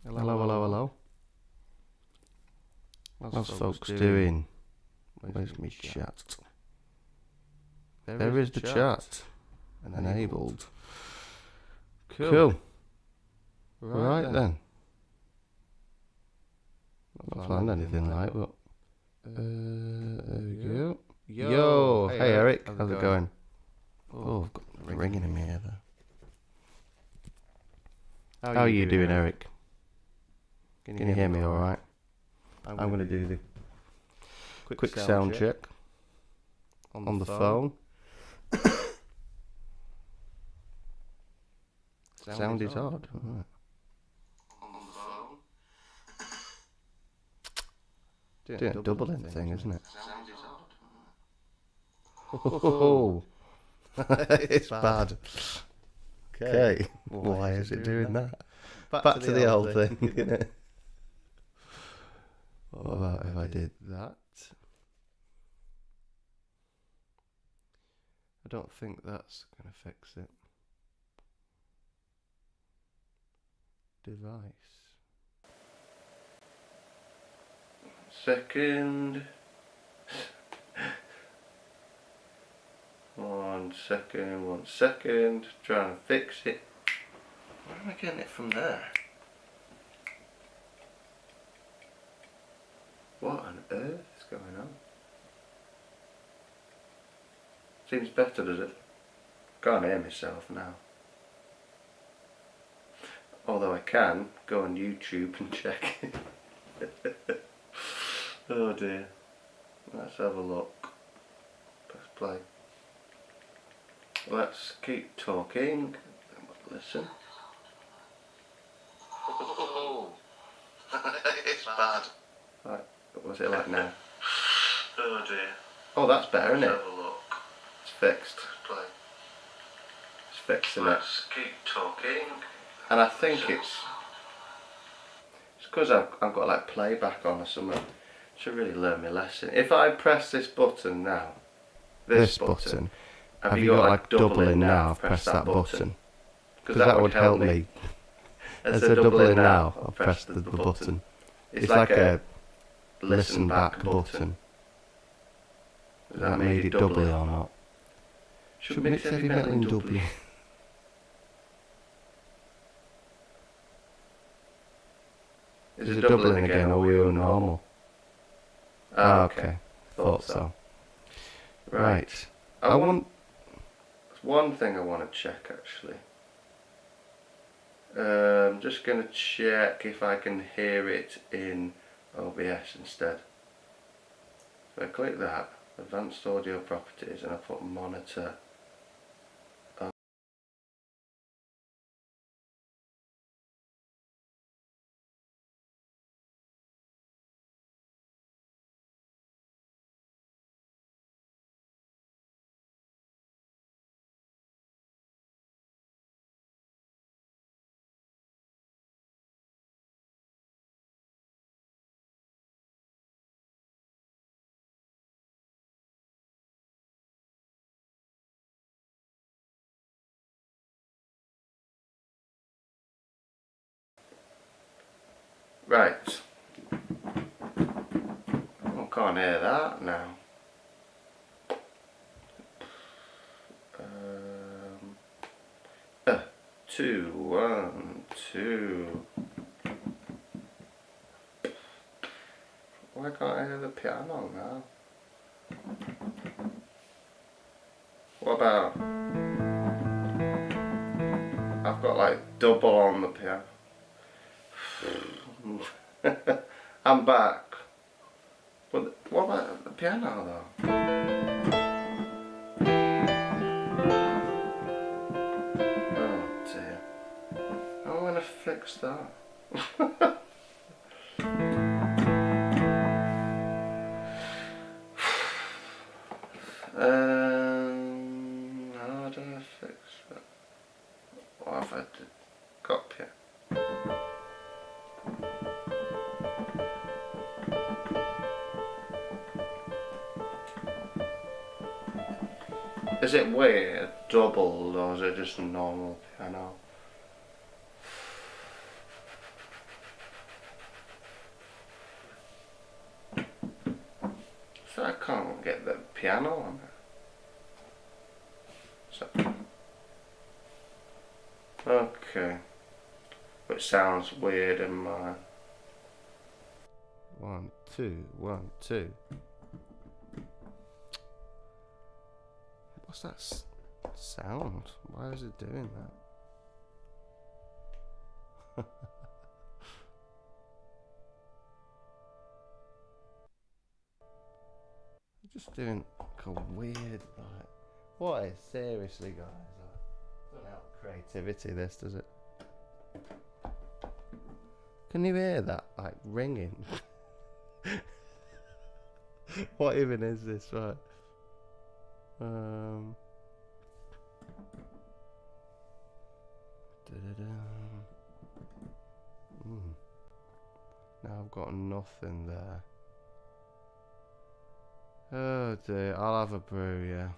Hello, hello, hello. How's folks doing? Where's me chat? There is the chat. Enabled. Cool. Right then. Not planned anything like, but there we go. Yo, hey Eric, how's it going? Oh, I've got a ringing in my ear there. How are you doing, Eric? Can you hear me all right? I'm going to do the quick sound check on the phone. Sound is odd. Right. Doing a doubling thing, isn't it? Oh, it's bad. Okay, why is it doing that? Back to the old thing, isn't it? What about if I did that? I don't think that's going to fix it. Device. Second. 1 second, 1 second. Trying to fix it. Where am I getting it from there? What on earth is going on? Seems better, does it? Can't hear myself now. Although I can go on YouTube and check it. Oh dear. Let's have a look. Press play. Let's keep talking. Listen. Oh, it's bad. Right, what's it like now? Oh dear. Oh, that's better, isn't it? Let's have a look. It's fixed. Play. It's fixing it. Let's keep talking. And I think it's because I've got like playback on or something. Should really learn my lesson. If I press this button now, this button, have you got like doubling now? Press that button. Because that would help me. As a doubling now, I'll press the button. It's like a listen back button. Has that made it doubly or not? Should mix heavy metal in doubly. Is it doubling again or are we all normal? Ah, okay. Thought so. Right. There's one thing I want to check actually. I'm just going to check if I can hear it in OBS instead. So I click that, Advanced Audio Properties, and I put Monitor. Right. I can't hear that now. 2, 1, 2. Why can't I hear the piano now? What about? I've got like double on the piano. I'm back. But what about the piano though? Oh dear. How am I going to fix that? How do I fix that? What have I got here? Is it weird, double, or is it just normal piano? I can't get the piano on it. So, okay. Which sounds weird in mine. 1, 2, 1, 2. What's that sound? Why is it doing that? Just doing like a weird, like, what is, seriously guys, doesn't help creativity this, does it? Can you hear that, like, ringing? What even is this, right? Now I've got nothing there. Oh dear, I'll have a brew, yeah.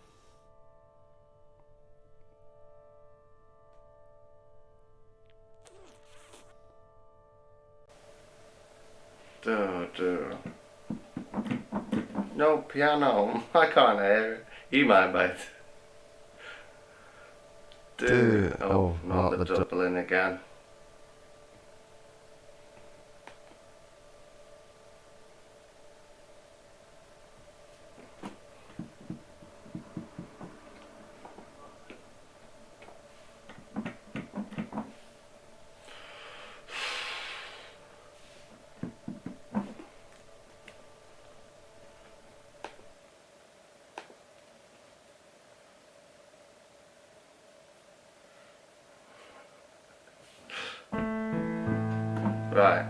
Oh dear. No piano, I can't hear it. You might, mate. Oh, not the doubling again. Right.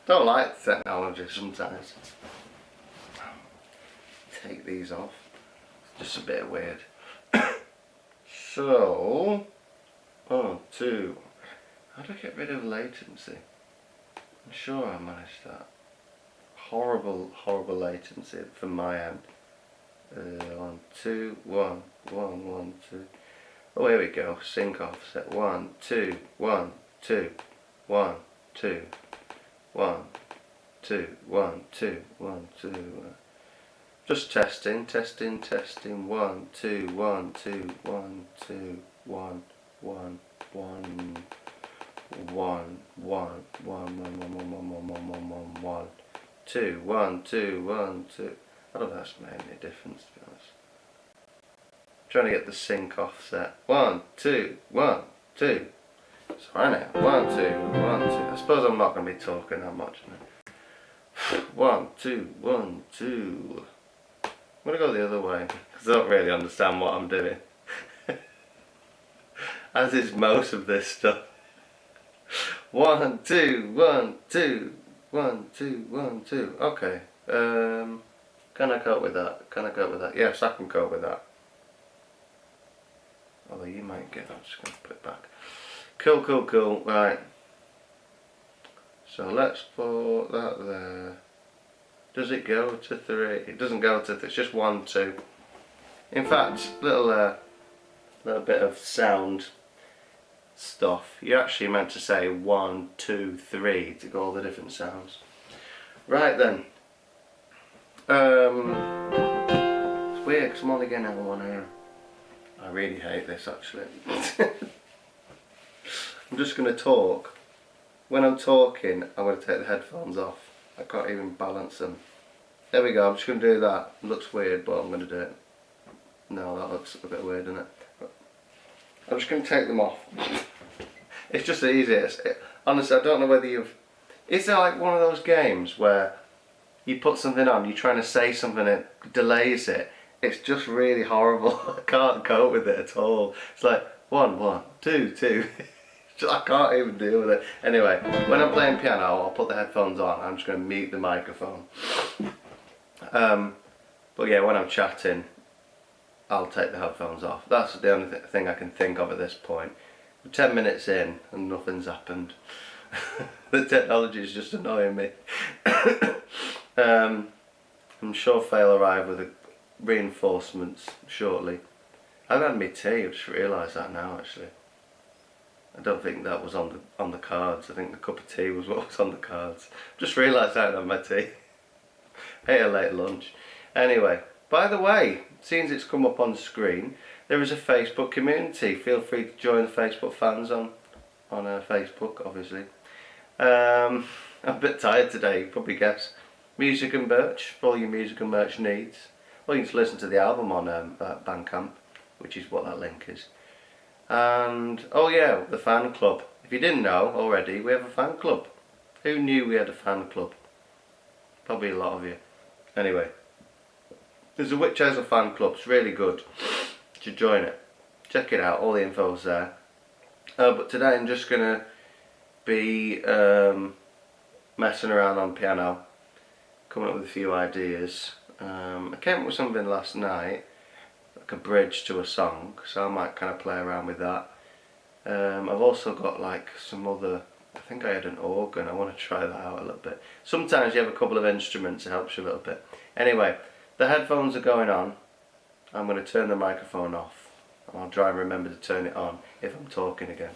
Don't like technology sometimes. Take these off. Just a bit weird. So, 1, 2. How do I get rid of latency? I'm sure I managed that. Horrible latency from my end. 1, 2, 1, 1, 1, 2. Oh, here we go. Sync offset. 1, 2, 1, 2, 1, 2, 1, 2, 1, 2, 1, 2. Just testing. 1, 2, 1, 2, 1, 2, 1, 1, 1, 1, 1, 2, 1, 2, 1, 2. I don't know if that's made any difference, to be honest. Trying to get the sync offset. 1, 2, 1, 2. Sorry now. 1, 2, 1, 2. I suppose I'm not going to be talking that much now. 1, 2, 1, 2. I'm going to go the other way because I don't really understand what I'm doing. As is most of this stuff. 1, 2, 1, 2. 1, 2, 1, 2. Okay. Can I cope with that? Yes, I can cope with that. Although you might get. I'm just going to put it back. Cool. Right. So let's put that there. Does it go to 3? It doesn't go to 3. It's just 1, 2. In fact, little bit of sound stuff. You actually meant to say 1, 2, 3 to go all the different sounds. Right then. It's weird because I'm only getting out of one ear. I really hate this actually. I'm just going to talk. When I'm talking, I'm going to take the headphones off. I can't even balance them. There we go, I'm just going to do that. It looks weird, but I'm going to do it. No, that looks a bit weird, doesn't it? I'm just going to take them off. It's just the easiest. Honestly, I don't know whether you've... Is there like one of those games where you put something on, you're trying to say something, it delays it? It's just really horrible. I can't cope with it at all. It's like 1, 1, 2, 2. I can't even deal with it. Anyway, when I'm playing piano, I'll put the headphones on. I'm just going to mute the microphone. But yeah, when I'm chatting, I'll take the headphones off. That's the only thing I can think of at this point. We're 10 minutes in and nothing's happened. The technology is just annoying me. I'm sure Fail arrive with the reinforcements shortly. I've had my tea. I just realised that now. Actually, I don't think that was on the cards. I think the cup of tea was what was on the cards. Just realised I hadn't had my tea. Ate a late lunch. Anyway, by the way, since it's come up on the screen, there is a Facebook community. Feel free to join the Facebook fans on Facebook, obviously. I'm a bit tired today, you probably guess. Music and merch, for all your music and merch needs. Well, you can just listen to the album on Bandcamp, which is what that link is. And, oh yeah, the fan club. If you didn't know already, we have a fan club. Who knew we had a fan club? Probably a lot of you. Anyway, there's a Witch Hazel fan club. It's really good. You should join it. Check it out. All the info's there. But today I'm just going to be messing around on piano, coming up with a few ideas. I came up with something last night, like a bridge to a song, so I might kind of play around with that. I've also got like some other, I think I had an organ, I want to try that out a little bit. Sometimes you have a couple of instruments, it helps you a little bit. Anyway, the headphones are going on. I'm going to turn the microphone off, and I'll try and remember to turn it on if I'm talking again.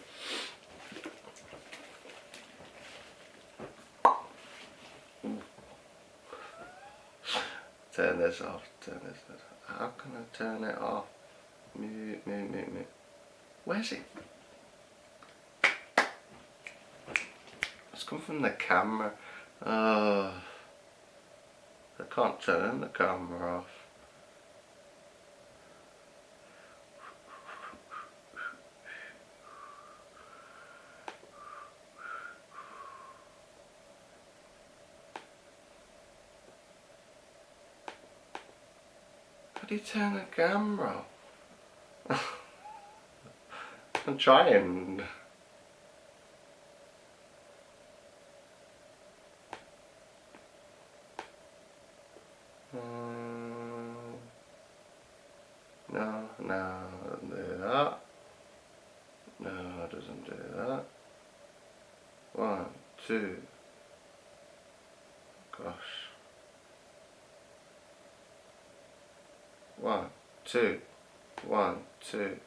Turn this off, turn this off. How can I turn it off? Mute. Where's it? It's come from the camera. I can't turn the camera off. How do you turn the camera off? I'm trying. No, doesn't do that. No, it doesn't do that. 1, 2. Gosh. 1, 2. 1, 2.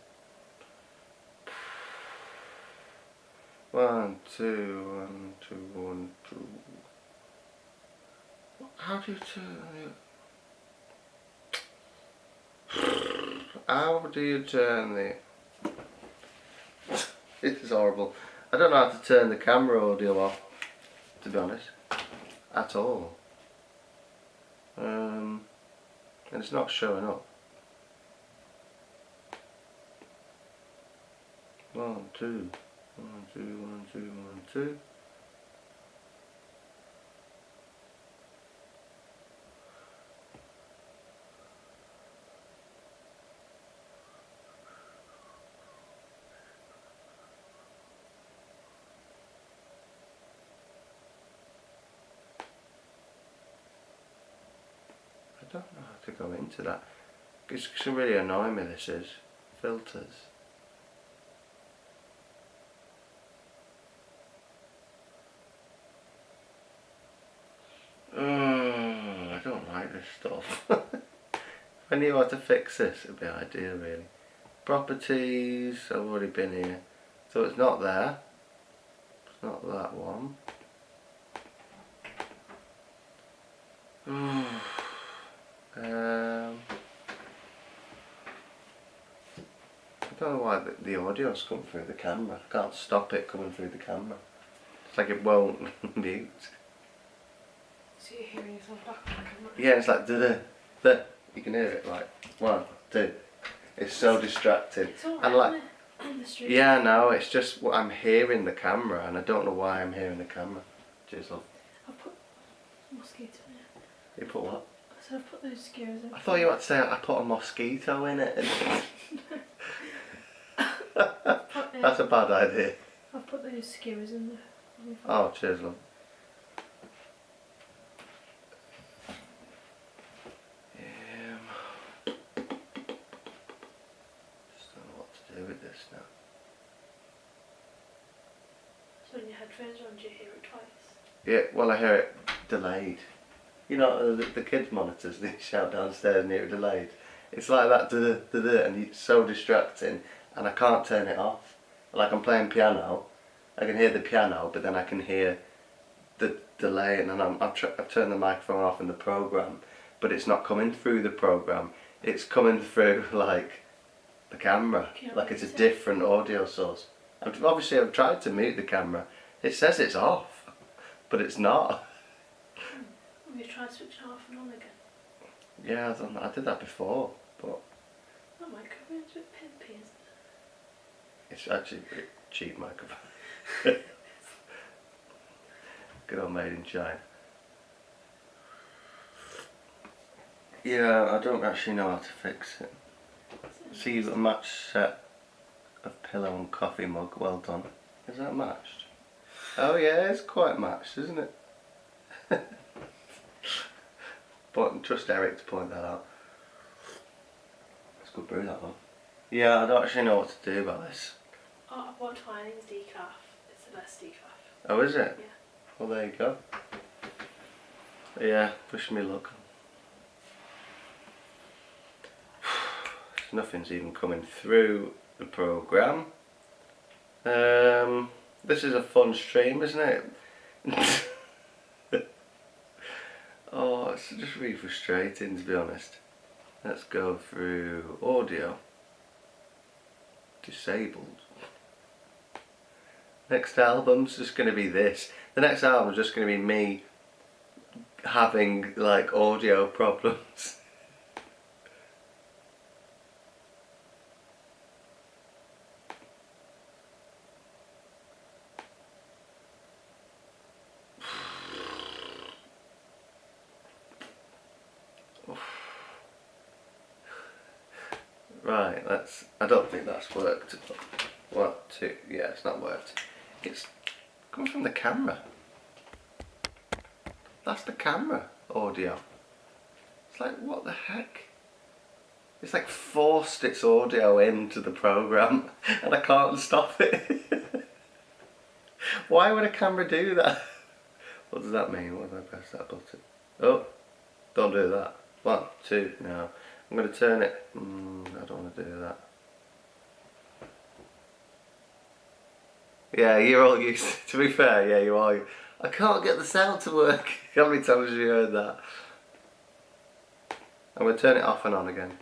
1, 2, 1, 2, 1, 2. How do you turn it? How do you turn the... This is horrible. I don't know how to turn the camera audio off, to be honest, at all. And it's not showing up. 1, 2, 1, 2, 1, 2, 1, 2. I don't know how to go into that. It's really annoying me, this is. Filters. I don't like this stuff. If I knew how to fix this, it'd be ideal, really. Properties, I've already been here. So it's not there. It's not that one. I don't know why the audio's coming through the camera. I can't stop it coming through the camera. It's like it won't mute. So you're hearing yourself back on the camera? Yeah, it's like da. You can hear it like 1, 2. It's so distracting. It's all right, and like, on the street. yeah, no, it's just what I'm hearing the camera, and I don't know why I'm hearing the camera. Cheers, love. I've put mosquito in it. You put what? I said I've put those skewers in. I thought you had to say I put a mosquito in it. That's a bad idea. I've put those skewers in there. Oh, cheers, love. Just don't know what to do with this now. So when your headphones are on, do you hear it twice? Yeah, well, I hear it delayed. You know, the kids' monitors, they shout downstairs and hear it delayed. It's like that, and it's so distracting, and I can't turn it off. Like I'm playing piano, I can hear the piano, but then I can hear the delay, and then I've turned the microphone off in the program, but it's not coming through the program. It's coming through like the camera, like it's a different audio source. Obviously, I've tried to mute the camera. It says it's off, but it's not. Have you tried switching off and on again? Yeah, I did that before, but That microphone's a bit pimpy, isn't it? it's actually a cheap microphone. Good old made in China. Yeah, I don't actually know how to fix it. See, you've got a matched set of pillow and coffee mug. Well done. Is that matched? Oh yeah, it's quite matched, isn't it? But trust Eric to point that out. It's good brew, that one. Yeah, I don't actually know what to do about this. Oh, I bought Twinings decaf. It's the best decaf. Oh, is it? Yeah. Well, there you go. Yeah, wish me luck. Nothing's even coming through the programme. This is a fun stream, isn't it? Oh, it's just really frustrating, to be honest. Let's go through audio. Disabled. Next album's just going to be this. The next album's just going to be me having like audio problems. Right, I don't think that's worked. What? Yeah, it's not worked. It's coming from the camera. That's the camera audio. It's like, what the heck? It's like forced its audio into the program and I can't stop it. Why would a camera do that? What does that mean? What if I press that button? Oh, don't do that. 1, 2, no. I'm going to turn it. I don't want to do that. Yeah, you're all used to be fair, yeah, you are. I can't get the sound to work. How many times have you heard that? I'm going to turn it off and on again.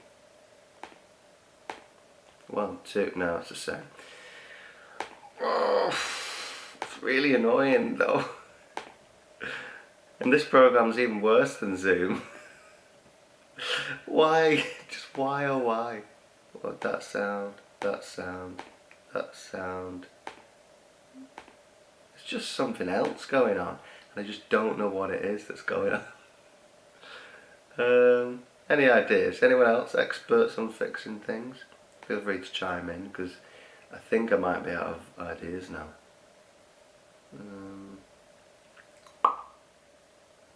1, 2, no, it's the same. Oh, it's really annoying though. And this program's even worse than Zoom. Why? Just why oh why? What, that sound, that sound, that sound. It's just something else going on and I just don't know what it is that's going on. Any ideas? Anyone else experts on fixing things? Feel free to chime in because I think I might be out of ideas now.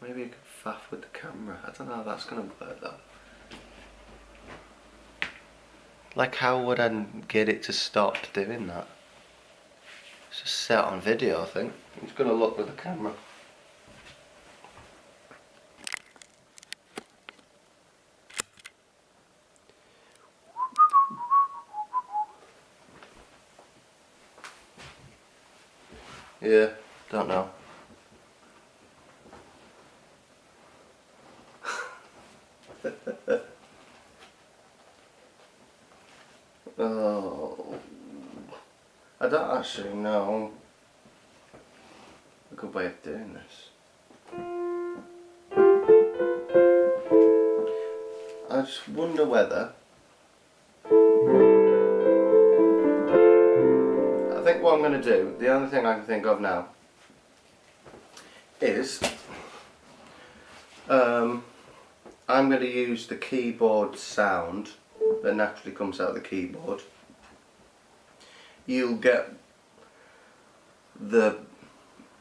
Maybe you could faff with the camera. I don't know how that's going to work though. Like, how would I get it to stop doing that? It's just set on video, I think. I'm just going to look with the camera. Yeah, don't know. Oh, I don't actually know a good way of doing this. I just wonder whether I think what I'm going to do, the only thing I can think of now is I'm going to use the keyboard sound that naturally comes out of the keyboard. You'll get the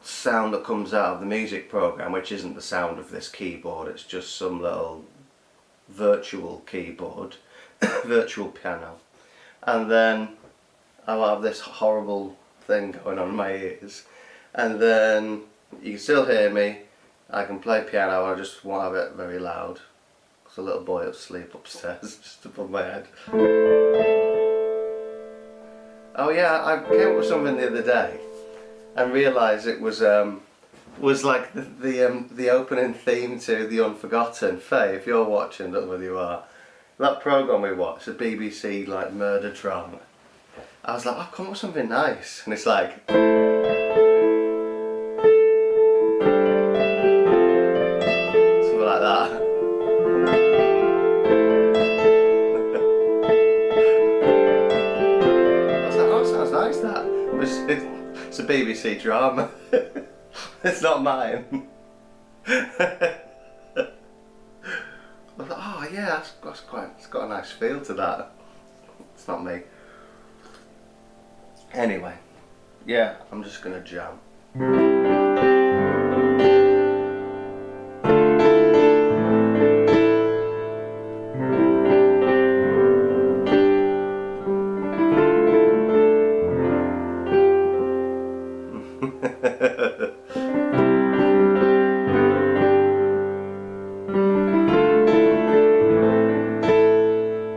sound that comes out of the music program, which isn't the sound of this keyboard, it's just some little virtual keyboard, virtual piano. And then I'll have this horrible thing going on in my ears, and then you can still hear me. I can play piano, I just won't have it very loud There's a little boy asleep upstairs, just above my head. Oh yeah, I came up with something the other day and realised it was like the opening theme to The Unforgotten. Faye, if you're watching, don't know whether you are, that programme we watched, the BBC like murder drama. I was like, I've come up with something nice, and it's like something like that. I was like, oh, sounds nice that. It's a BBC drama. It's not mine. I was like, oh yeah, it's got a nice feel to that. It's not me. Anyway, yeah, I'm just gonna jam.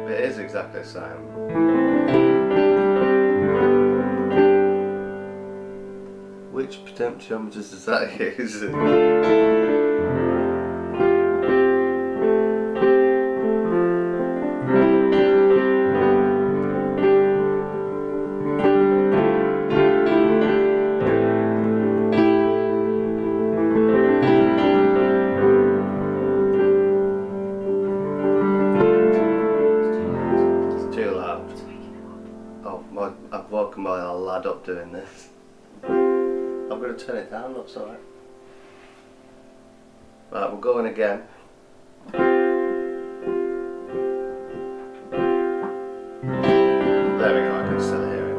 It is exactly the same. Which potentiometers does that use? It's too loud. Oh, I've woken my lad up doing this. I'm going to turn it down, that's alright. Right, we're going again. There we go, I can still hear it.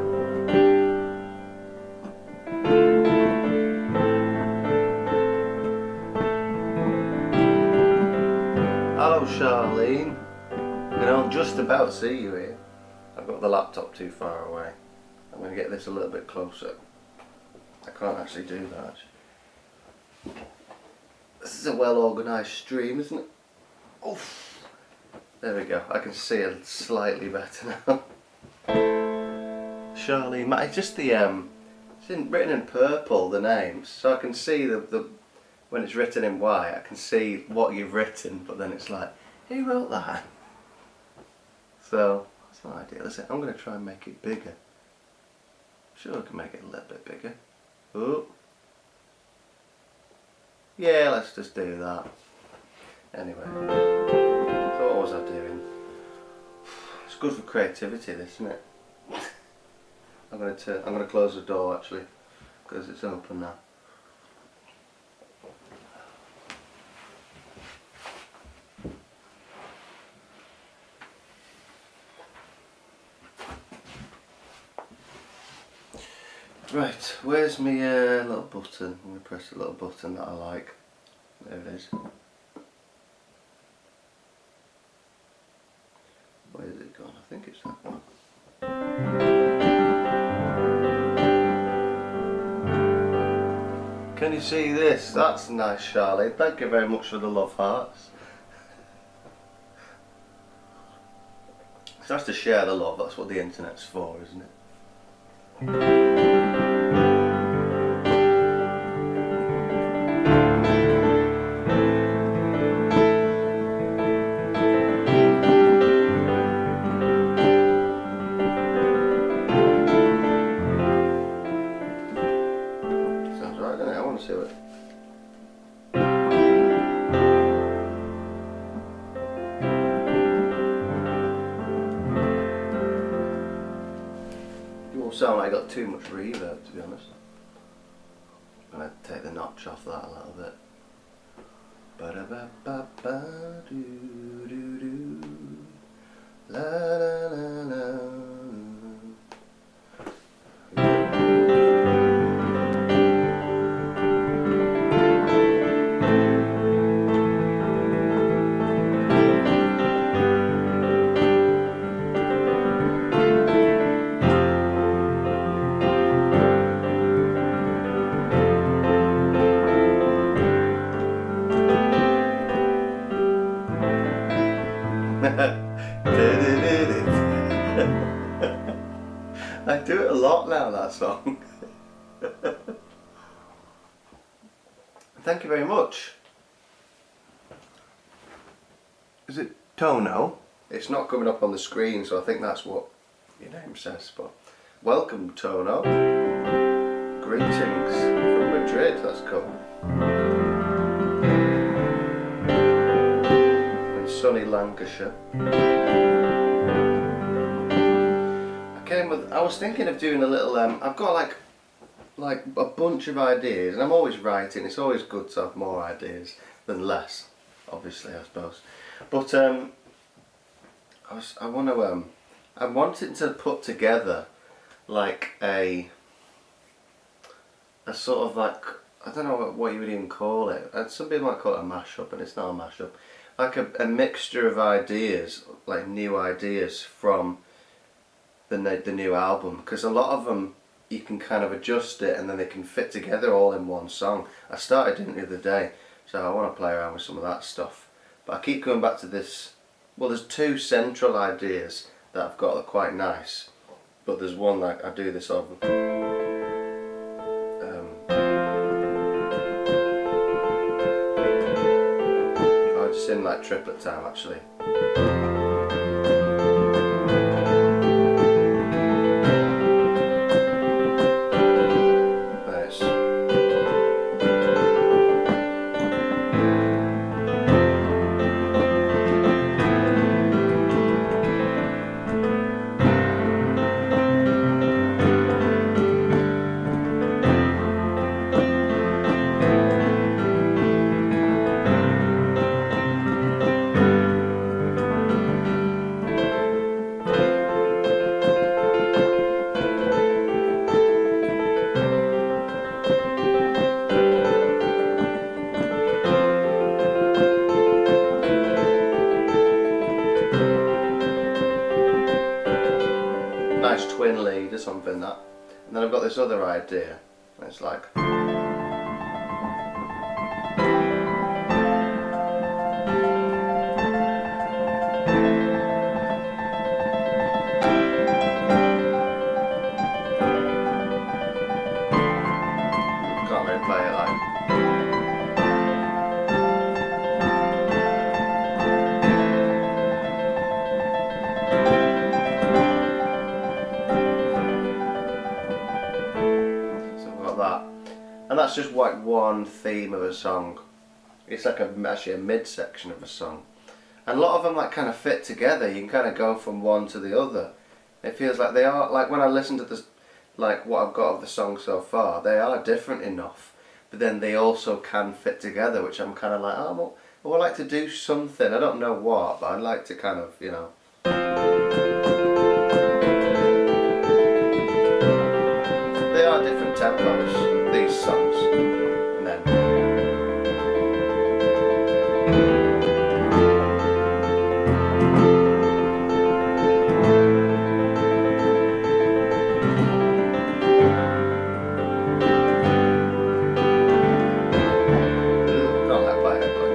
Hello Charlene. I can just about see you here. I've got the laptop too far away. I'm going to get this a little bit closer. I can't actually do that. This is a well organised stream, isn't it? Oof. There we go. I can see it slightly better now. Charlene, it's just the it's written in purple, the names, so I can see the when it's written in white. I can see what you've written, but then it's like, who wrote that? So that's not ideal, is it? I'm going to try and make it bigger. Sure, I can make it a little bit bigger. Oh. Yeah, let's just do that. Anyway, so what was I doing? It's good for creativity, this, isn't it? I'm gonna close the door actually, because it's open now. Right, where's my little button? I'm going to press the little button that I like. There it is. Where is it gone? I think it's that one. Can you see this? That's nice, Charlie. Thank you very much for the love hearts. It's nice to share the love, that's what the internet's for, isn't it? To it. You won't sound like I got too much reverb, to be honest. I'm going to take the notch off that a little bit. Ba-da-ba-ba-ba-doo-doo-doo. La-la-la-la. I do it a lot now, that song. Thank you very much. Is it Tono? It's not coming up on the screen, so I think that's what your name says. But welcome, Tono. Greetings from Madrid. That's cool. In sunny Lancashire. I was thinking of doing a little. I've got like a bunch of ideas, and I'm always writing. It's always good to have more ideas than less, obviously, I suppose. But I wanted to put together like a sort of like, I don't know what you would even call it. Some people might call it a mashup, and it's not a mashup. Like a mixture of ideas, like new ideas from the new album, because a lot of them you can kind of adjust it and then they can fit together all in one song. I started doing it the other day, so I want to play around with some of that stuff. But I keep going back to this. Well, there's two central ideas that I've got that are quite nice, but there's one like I do this over. I just in like triplet time actually. Nice twin lead or something that. And then I've got this other idea. It's like can't really play it like. And that's just like one theme of a song. It's like actually a midsection of a song. And a lot of them like kind of fit together. You can kind of go from one to the other. It feels like they are, like when I listen to this, like what I've got of the song so far, they are different enough. But then they also can fit together, which I'm kind of like, oh, I would like to do something. I don't know what, but I'd like to kind of, you know. They are different tempos, these songs. And then can't let play it, but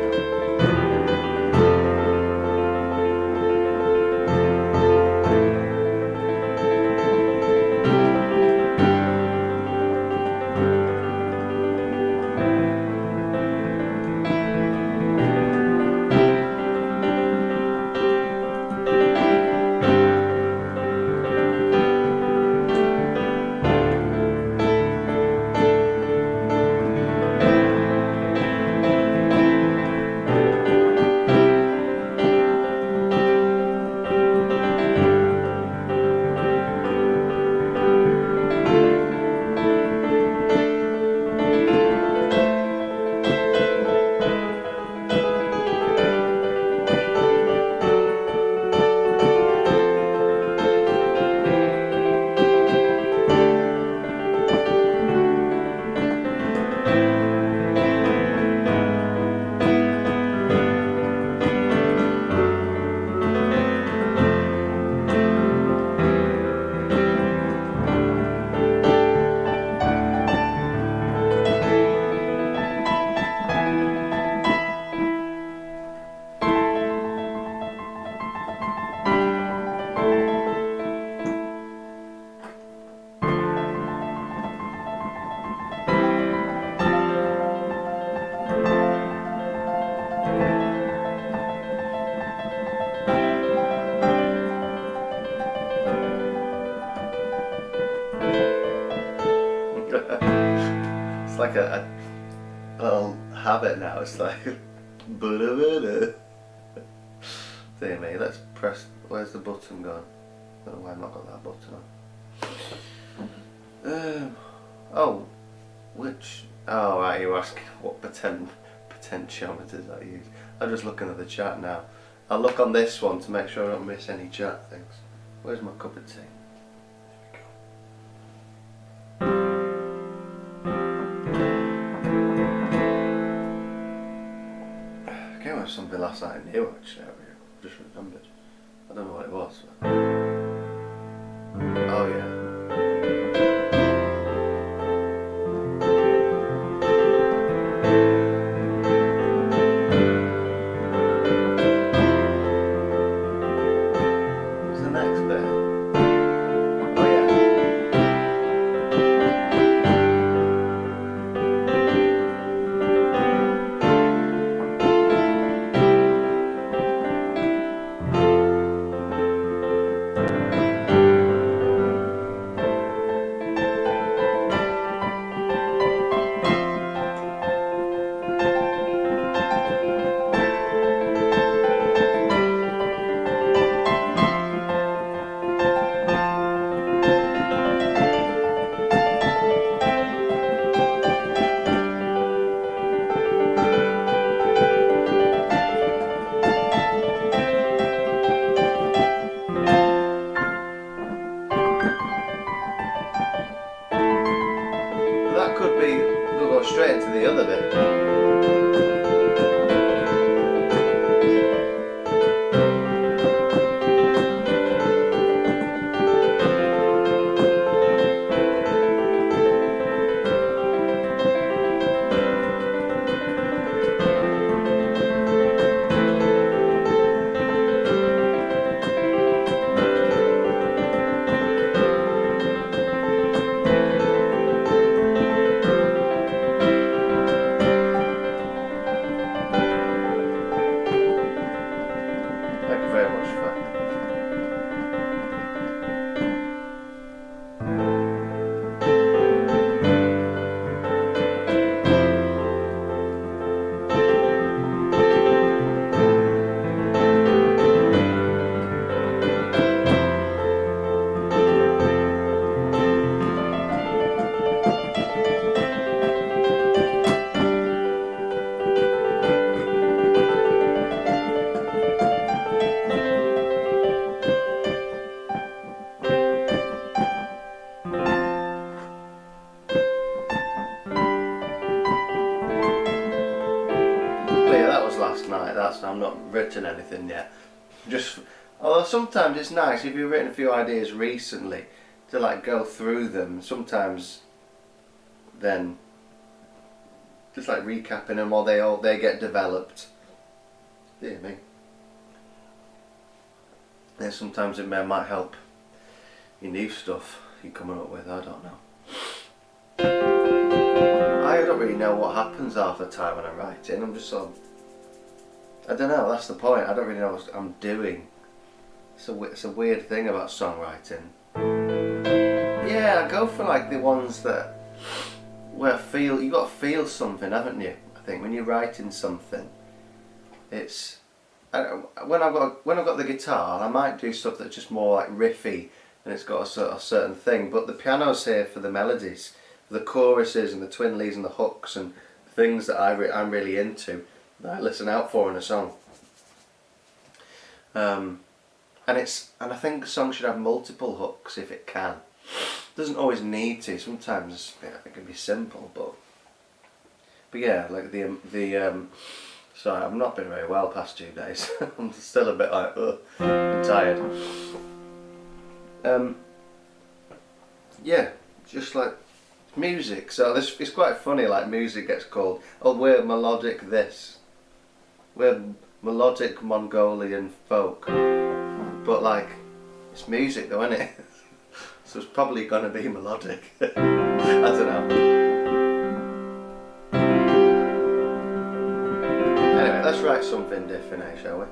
like a little habit now. It's like, dear me, let's press. Where's the button gone? I don't know why I've not got that button on. Oh, which? Oh, right, you're asking what potentiometers I use. I'm just looking at the chat now. I'll look on this one to make sure I don't miss any chat things. Where's my cup of tea? I came up with something last night new actually. I just remembered. I don't know what it was. But... oh yeah. That could be, we'll go straight into the other bit. Thank you very much for that. Last night, I'm not written anything yet. Just, although sometimes it's nice if you've written a few ideas recently to like go through them. Sometimes then just like recapping them, or they get developed. Dear me. And sometimes it might help your new stuff you're coming up with. I don't know. I don't really know what happens half the time when I'm writing. I'm just sort of, I don't know, that's the point. I don't really know what I'm doing. It's a weird thing about songwriting. Yeah, I go for like the ones that where you got to feel something, haven't you? I think when you're writing something, it's when I've got the guitar, I might do stuff that's just more like riffy and it's got a certain thing. But the piano's here for the melodies, for the choruses and the twin leads and the hooks and things that I'm really into. That I listen out for in a song, and I think a song should have multiple hooks if it can. It doesn't always need to. Sometimes it can be simple, but yeah, like the sorry, I've not been very well past 2 days. I'm still a bit like I'm tired. Yeah, just like music. So it's quite funny. Like music gets called, oh, we're melodic this. We're melodic Mongolian folk, but like it's music though, isn't it? So it's probably gonna be melodic. I don't know. Anyway, let's write something different, shall we?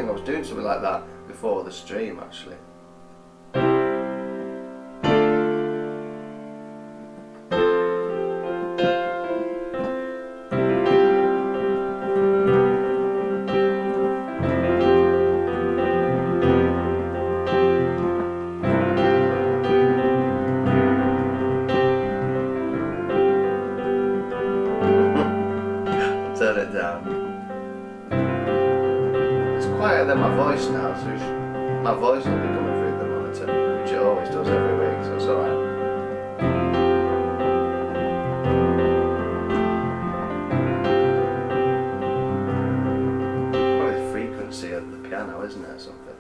thing. I was doing something like that before the stream actually. Turn it down. It's quieter than my voice now, so my voice will be coming through the monitor, which it always does every week, so it's alright. Probably the frequency of the piano, isn't it, or something?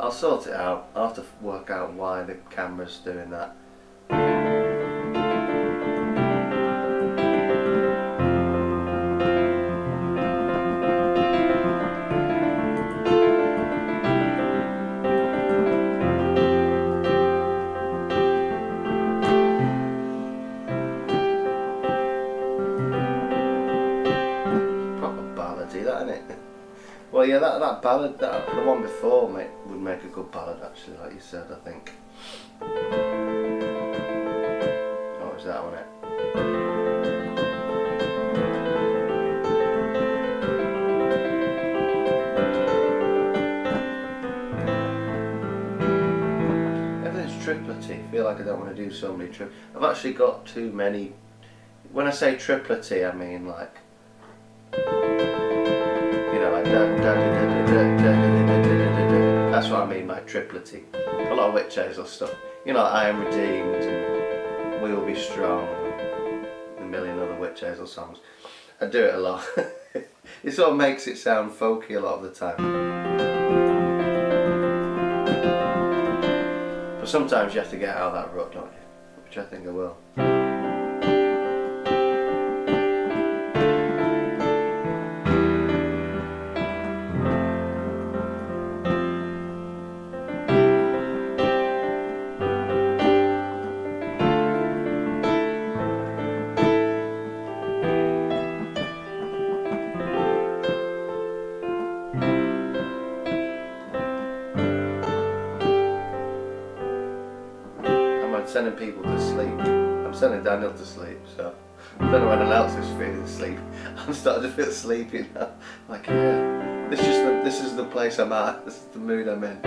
I'll sort it out. I'll have to work out why the camera's doing that. That, isn't it? Well, yeah, that ballad, the one before, would make a good ballad actually, like you said, I think. Oh, was that on it? Everything's triplety. I feel like I don't want to do so many I've actually got too many. When I say triplety, I mean like, you know, like that's what I mean by triplety. A lot of Witch Hazel stuff. You know, like I Am Redeemed and We Will Be Strong and a million other Witch Hazel songs. I do it a lot. It sort of makes it sound folky a lot of the time. But sometimes you have to get out of that rut, don't you? Which I think I will. Sending people to sleep. I'm sending Daniel to sleep, so I don't know when anyone else is feeling asleep. I'm starting to feel sleepy now. Like, yeah, this is the place I'm at. This is the mood I'm in.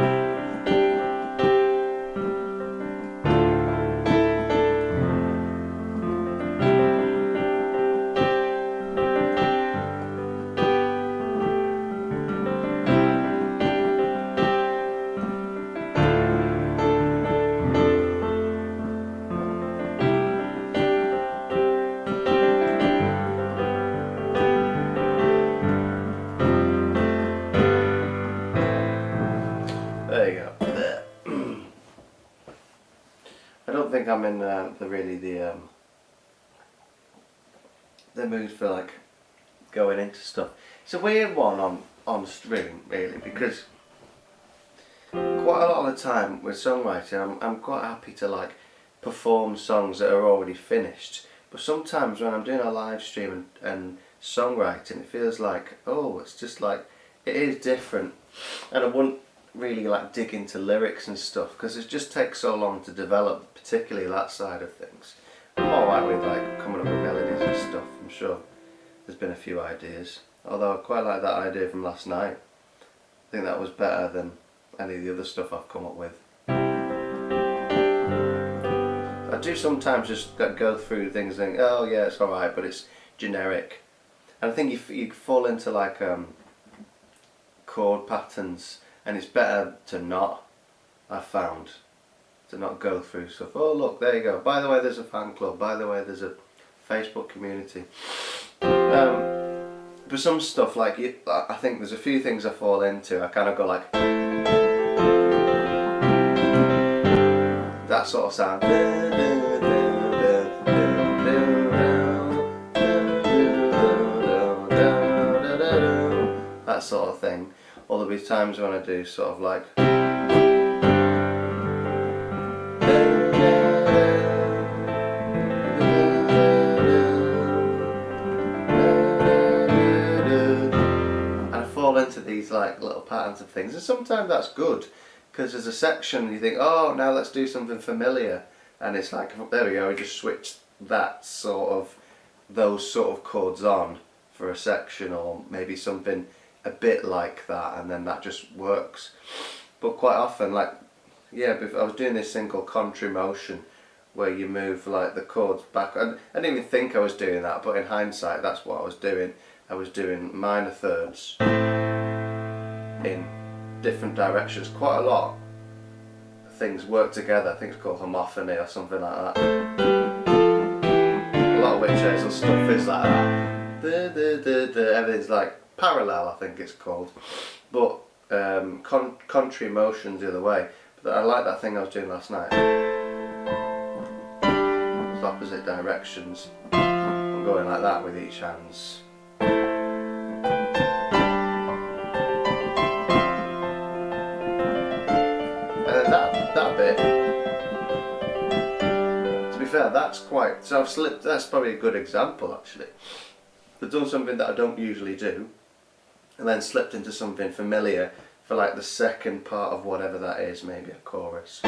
There you go. I don't think I'm in the mood for like going into stuff. It's a weird one on stream really, because quite a lot of the time with songwriting I'm quite happy to like perform songs that are already finished, but sometimes when I'm doing a live stream and songwriting, it feels like, oh, it's just like, it is different, and I wouldn't really like dig into lyrics and stuff because it just takes so long to develop, particularly that side of things. I'm alright with like coming up with melodies and stuff. I'm sure there's been a few ideas, although I quite like that idea from last night. I think that was better than any of the other stuff I've come up with. I do sometimes just go through things and think, oh yeah, it's alright, but it's generic, and I think you fall into like chord patterns. And it's better to not, I've found, to not go through stuff. Oh look, there you go. By the way, there's a fan club. By the way, there's a Facebook community. But some stuff, like, I think there's a few things I fall into. I kind of go like, that sort of sound. That sort of thing. Or there'll be times when I do sort of like, and I fall into these like little patterns of things, and sometimes that's good because there's a section you think, oh, now let's do something familiar, and it's like, there we go, we just switched those sort of chords on for a section, or maybe something a bit like that, and then that just works. But quite often, like, yeah, I was doing this thing called contrary motion, where you move like the chords back. I didn't even think I was doing that, but in hindsight, that's what I was doing. I was doing minor thirds in different directions. Quite a lot of things work together. I think it's called homophony or something like that. A lot of witch hazel stuff is like that. Everything's like parallel, I think it's called. But contrary motions the other way. But I like that thing I was doing last night. It's opposite directions. I'm going like that with each hands. That bit, to be fair, that's quite, so I've slipped, that's probably a good example actually. I've done something that I don't usually do, and then slipped into something familiar for like the second part of whatever that is, maybe a chorus.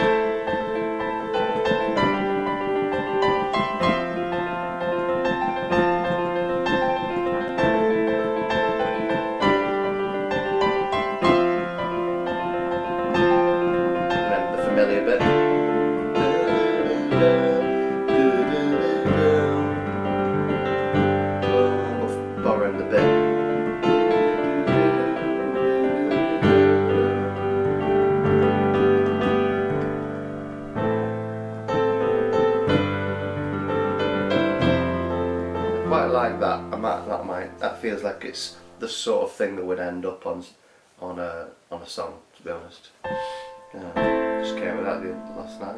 That feels like it's the sort of thing that would end up on a song, to be honest. Just came with that last night.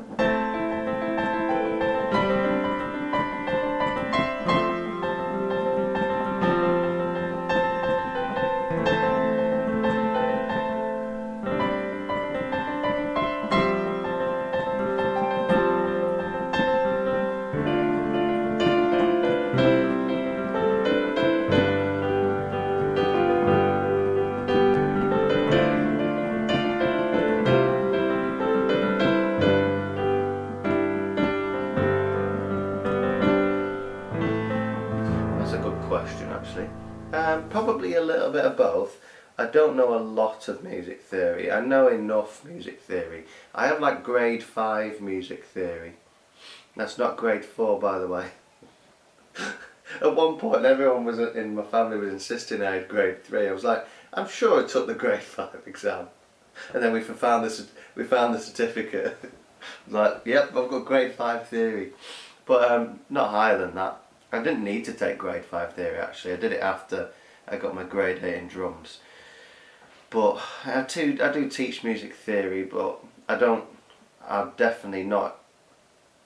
Probably a little bit of both. I don't know a lot of music theory. I know enough music theory. I have like grade 5 music theory. That's not grade 4, by the way. At one point everyone in my family was insisting I had grade 3. I was like, I'm sure I took the grade 5 exam. And then we found the certificate. I was like, yep, I've got grade 5 theory. But not higher than that. I didn't need to take grade 5 theory actually. I did it after I got my grade 8 in drums. But I do teach music theory, but I'm definitely not,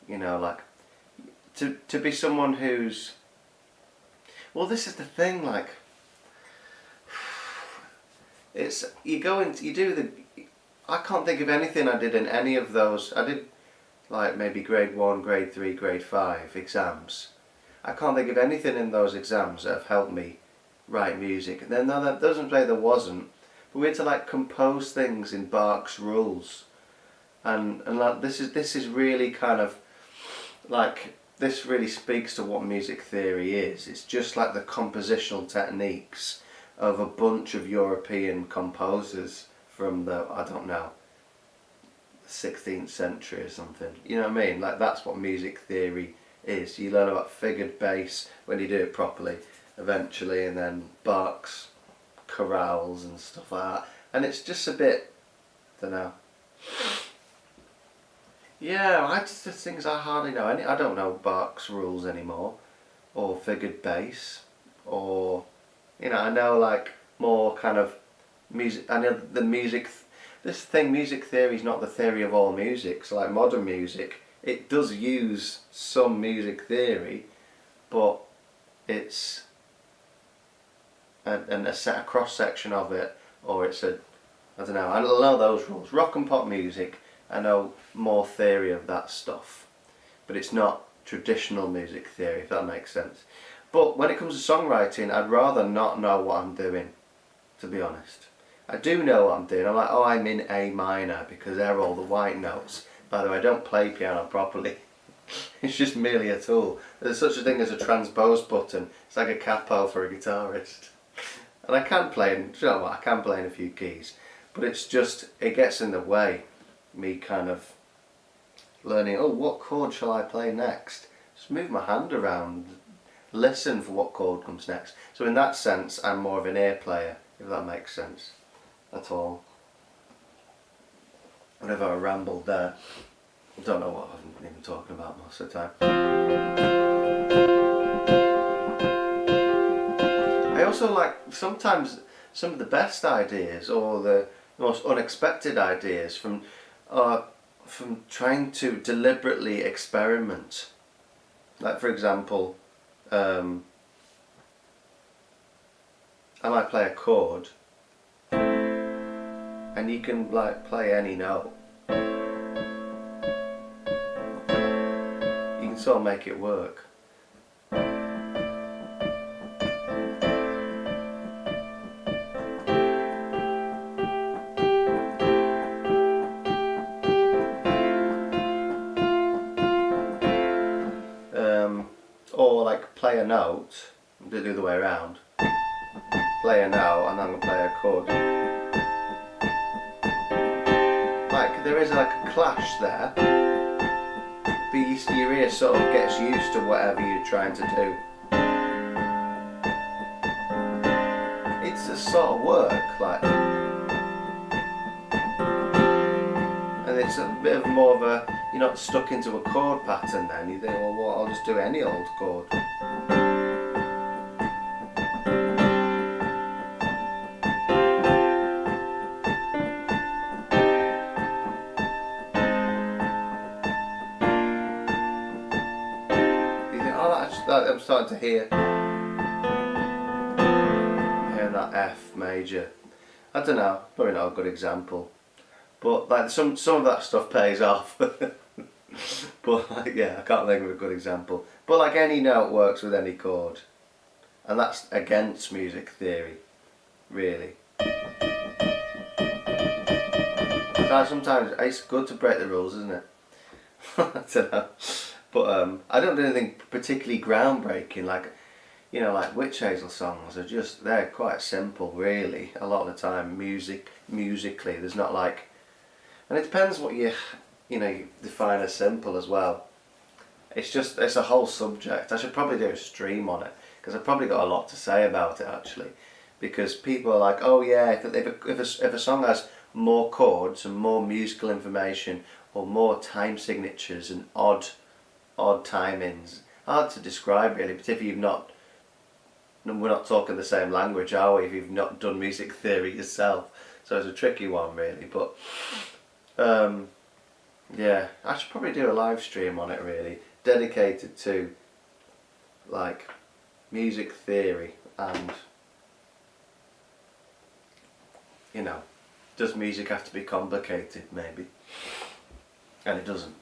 you know, like, to be someone who's, well, this is the thing, like, it's, I can't think of anything I did in any of those. I did like maybe grade 1, grade 3, grade 5 exams. I can't think of anything in those exams that have helped me write music. And then, no, that doesn't say there wasn't, but we had to like compose things in Bach's rules, and like this is really kind of like, this really speaks to what music theory is. It's just like the compositional techniques of a bunch of European composers from the, I don't know, 16th century or something. You know what I mean? Like, that's what music theory is. You learn about figured bass when you do it properly eventually, and then Bach's chorales and stuff like that, and it's just a bit, I don't know. Yeah, I just things I hardly know. I don't know Bach's rules anymore, or figured bass, or, you know, I know like more kind of music. I know the music. This thing, music theory, is not the theory of all music. So like modern music, it does use some music theory, but it's a cross section of it, or it's a, I don't know. I don't know those rules. Rock and pop music, I know more theory of that stuff, but it's not traditional music theory, if that makes sense. But when it comes to songwriting, I'd rather not know what I'm doing. to be honest. I do know what I'm doing. I'm like, oh, I'm in A minor because they're all the white notes. By the way, I don't play piano properly. It's just merely a tool. There's such a thing as a transpose button. It's like a capo for a guitarist. And I can play in, you know what, I can play in a few keys. But it's just, it gets in the way. Me kind of learning, oh, what chord shall I play next? Just move my hand around, listen for what chord comes next. So in that sense, I'm more of an ear player, if that makes sense at all. Whenever I rambled there, I don't know what I'm even talking about most of the time. I also like sometimes some of the best ideas or the most unexpected ideas from trying to deliberately experiment. Like for example, I might play a chord and you can like play any note. You can sort of make it work. Or like play a note, do it the other way around. Play a note and then I'm going to play a chord. Like there is like a clash there, but your ear sort of gets used to whatever you're trying to do. It's a sort of work, like, and it's a bit of more of a, you're not stuck into a chord pattern then. You think, well, what, I'll just do any old chord. You think, oh, I'm starting to hear that F major. I don't know, probably not a good example. But like some of that stuff pays off. But like, yeah, I can't think of a good example. But like any note works with any chord. And that's against music theory, really. So sometimes it's good to break the rules, isn't it? I don't know. But I don't do anything particularly groundbreaking, like, you know, like Witch Hazel songs are just, they're quite simple really, a lot of the time, musically, there's not like, and it depends what you define as simple as well. It's just, it's a whole subject. I should probably do a stream on it, because I've probably got a lot to say about it actually, because people are like, oh yeah, if a song has more chords and more musical information, or more time signatures and odd timings, hard to describe really, but if you've not, we're not talking the same language, are we, if you've not done music theory yourself, so it's a tricky one really. But yeah, I should probably do a live stream on it really, dedicated to like music theory and, you know, does music have to be complicated maybe? And it doesn't.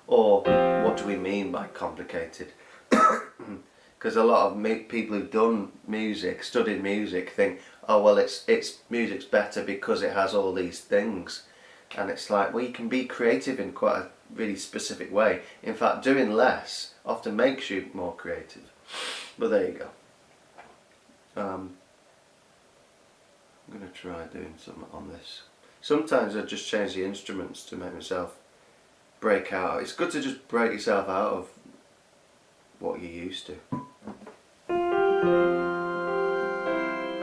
Or what do we mean by complicated? Because a lot of people who've done music, studied music, think, oh well, it's music's better because it has all these things, and it's like, well, you can be creative in quite a really specific way. In fact, doing less often makes you more creative. But there you go. I'm gonna try doing something on this. Sometimes I just change the instruments to make myself break out. It's good to just break yourself out of what you're used to. I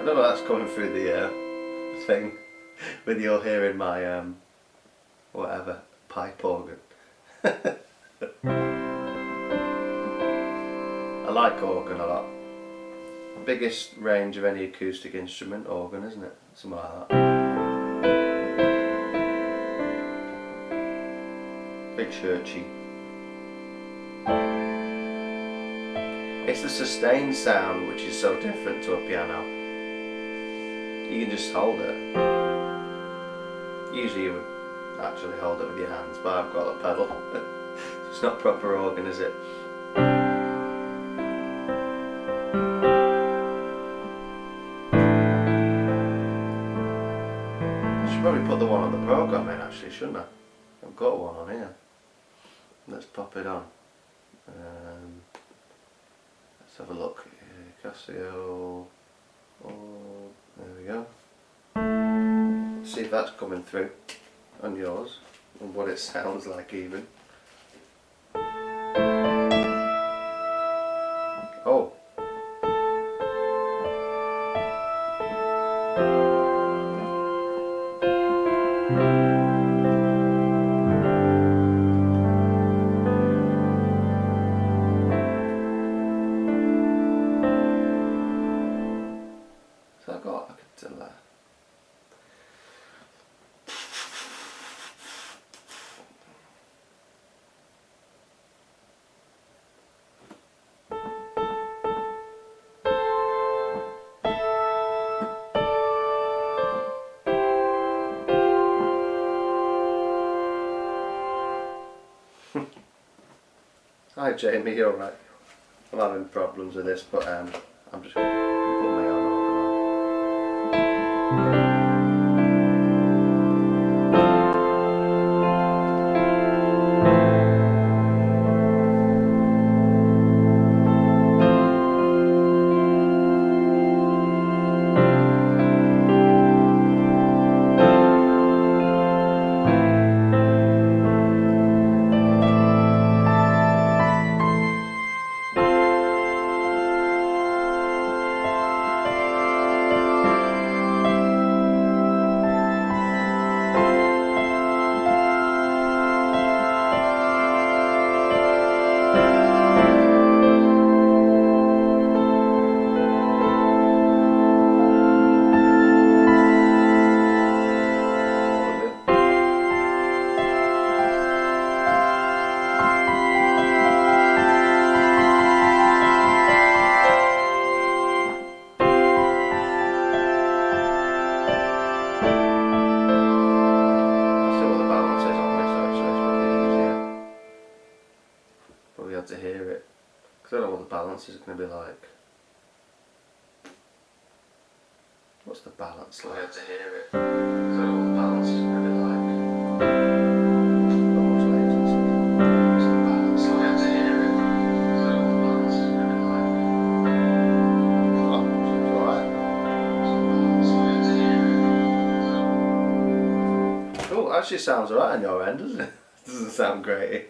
don't know if that's coming through the thing, with you're hearing my whatever, pipe organ. I like organ a lot. Biggest range of any acoustic instrument, organ, isn't it? Something like that. Big churchy. It's the sustained sound which is so different to a piano. You can just hold it. Usually you would actually hold it with your hands, but I've got a pedal. It's not proper organ, is it? should probably put the one on the programme in actually, shouldn't I? I've got one on here. Let's pop it on. Let's have a look. Casio. Oh, there we go. See if that's coming through on yours and what it sounds like even. Oh. So I could tell that. Hi Jamie, you're right. I'm having problems with this, but I'm just going to put my own organ on. To hear it, because I don't know what the balance is going to be like. What's the balance like? I have to hear it, because I don't know what the balance is going to be like. Not much latency. What's the balance like? I have to hear it, because I don't know what the balance is going to be like. Oh, it's alright. What's the balance like? I have to hear it. Oh, actually sounds alright on your end, doesn't it? Doesn't sound great.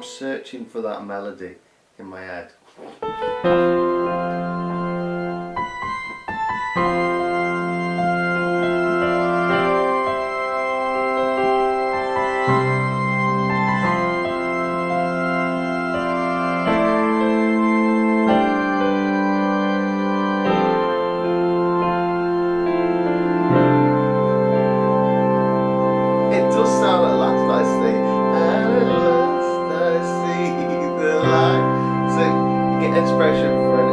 Searching for that melody in my head. It does sound like Last I See. Expression for it.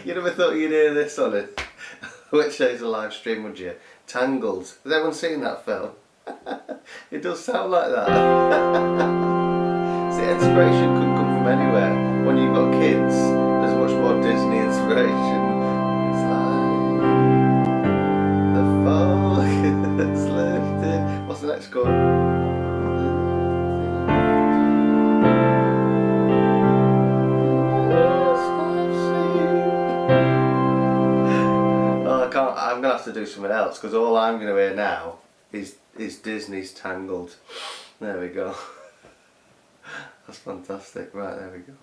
You never thought you'd hear this on it? Which shows a live stream, would you? Tangled. Has everyone seen that film? It does sound like that. See, inspiration could come from anywhere. When you've got kids, there's much more Disney inspiration. It's like the fog that's lifted. What's the next chord? Oh, I can't. I'm gonna have to do something else because all I'm gonna hear now is Disney's Tangled. There we go. That's fantastic. Right, there we go.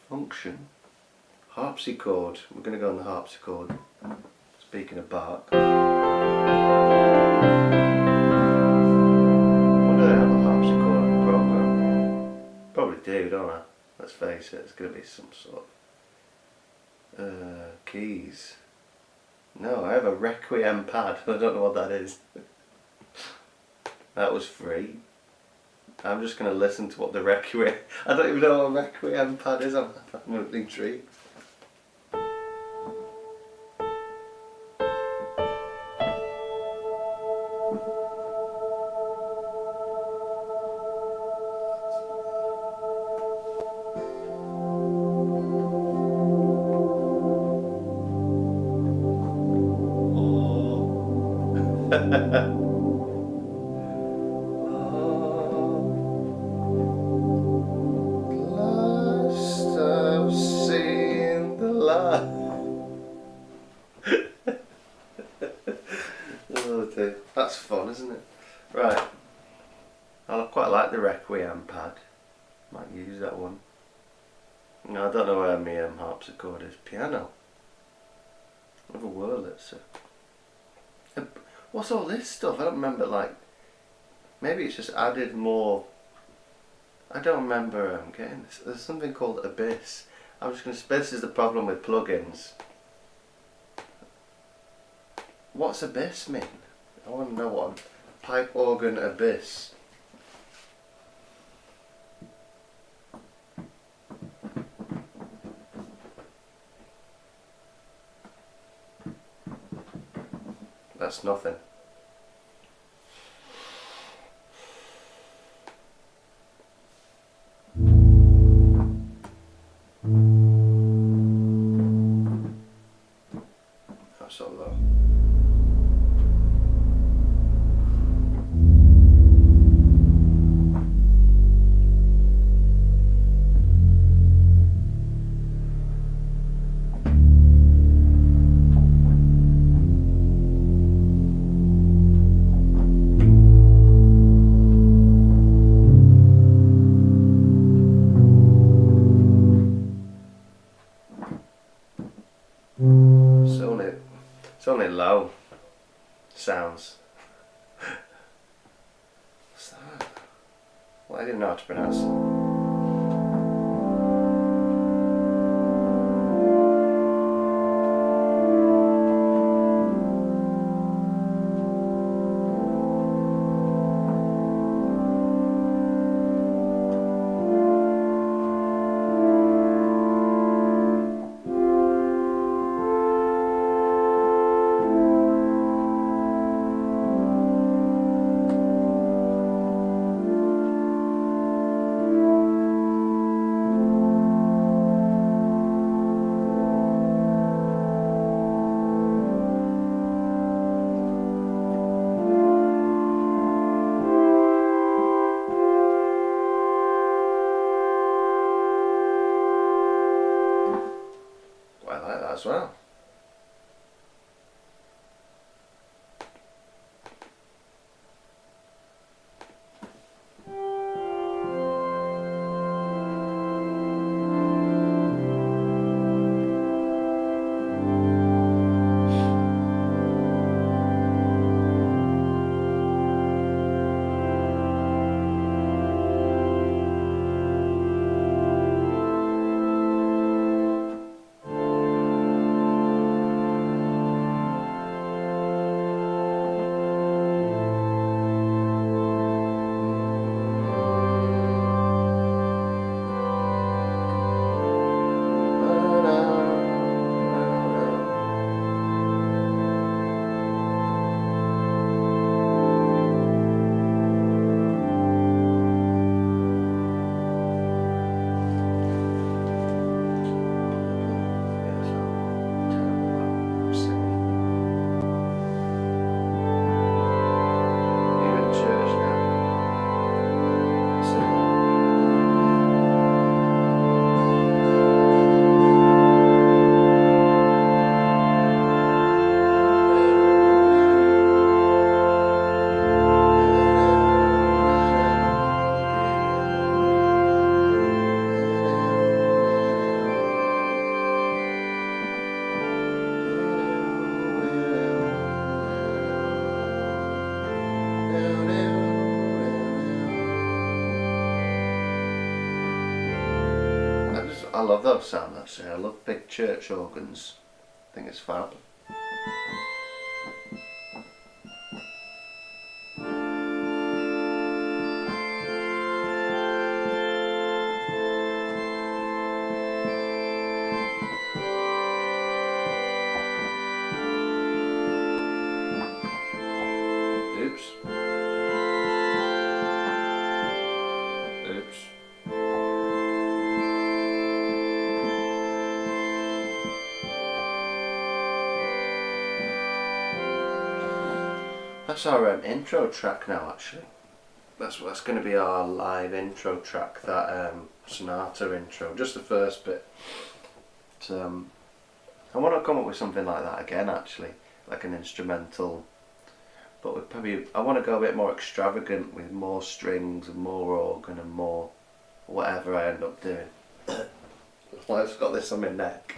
Function. Harpsichord. We're gonna go on the harpsichord. Speaking of Bach. Do, don't I? Let's face it, it's going to be some sort of keys. No, I have a Requiem pad. I don't know what that is. That was free. I'm just going to listen to what the Requiem... I don't even know what a Requiem pad is. I'm intrigued. Last I've seen the light. Oh dear. That's fun, isn't it? Right. I quite like the Requiem pad. Might use that one. No, I don't know where my harpsichord is. Piano. Have a whirl it, so. What's all this stuff? I don't remember, like, maybe it's just added more. I don't remember getting this. There's something called Abyss. I'm just going to, this is the problem with plugins. What's Abyss mean? I want to know what pipe organ Abyss. That's nothing. That's so low. It's only low sounds. What's that? Well, I didn't know how to pronounce it. I like that as well. I love those sounds actually. I love big church organs. I think it's fab. Oops. Oops. That's our intro track now actually. That's going to be our live intro track, that sonata intro, just the first bit. But, I want to come up with something like that again actually, like an instrumental, but with probably, I want to go a bit more extravagant with more strings and more organ and more whatever I end up doing. I've just got this on my neck,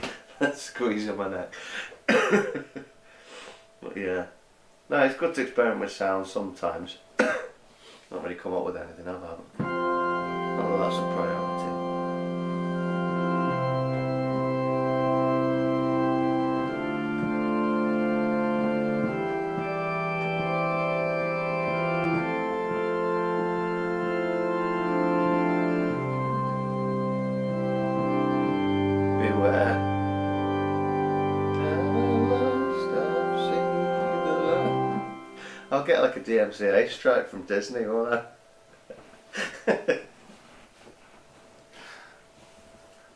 squeeze on my neck. But yeah, no, it's good to experiment with sounds sometimes. Not really come up with anything, have I? Although that's a priority. Beware. I'll get like a DMCA strike from Disney, won't I?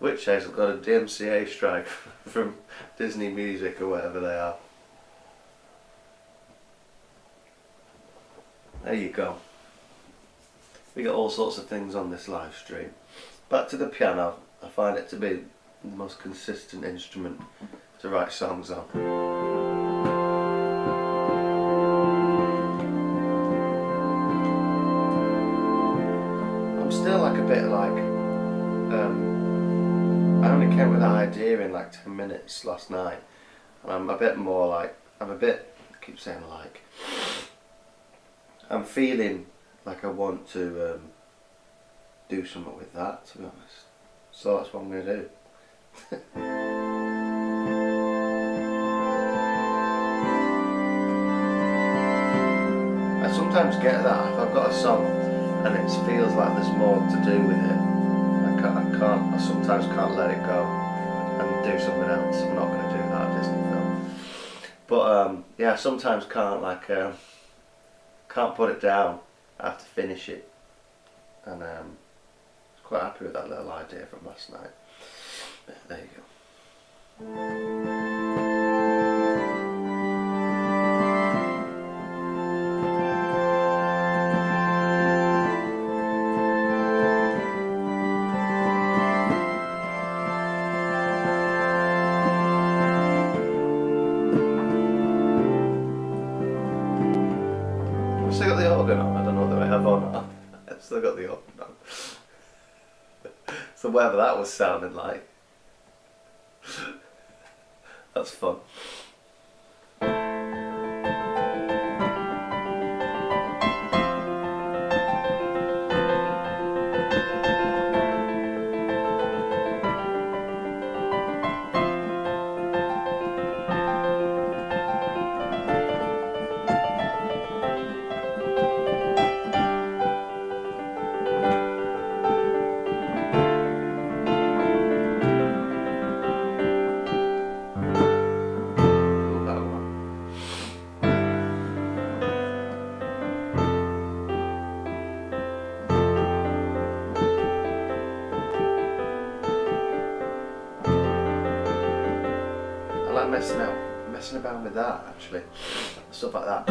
Witch Hazel got a DMCA strike from Disney Music or whatever they are. There you go. We got all sorts of things on this live stream. Back to the piano. I find it to be the most consistent instrument to write songs on. Still like a bit like I only came with that idea in like 10 minutes last night, and I'm a bit more like, I keep saying like, I'm feeling like I want to do something with that, to be honest, so that's what I'm going to do. I sometimes get that if I've got a song and it feels like there's more to do with it, I sometimes can't let it go and do something else. I'm not going to do that Disney film. But yeah, sometimes can't put it down. I have to finish it, and I was quite happy with that little idea from last night. But there you go. I've still got the organ on. I don't know whether I have or not. I've still got the organ on. So whatever that was sounding like. That's fun. I like messing about with that actually, stuff like that.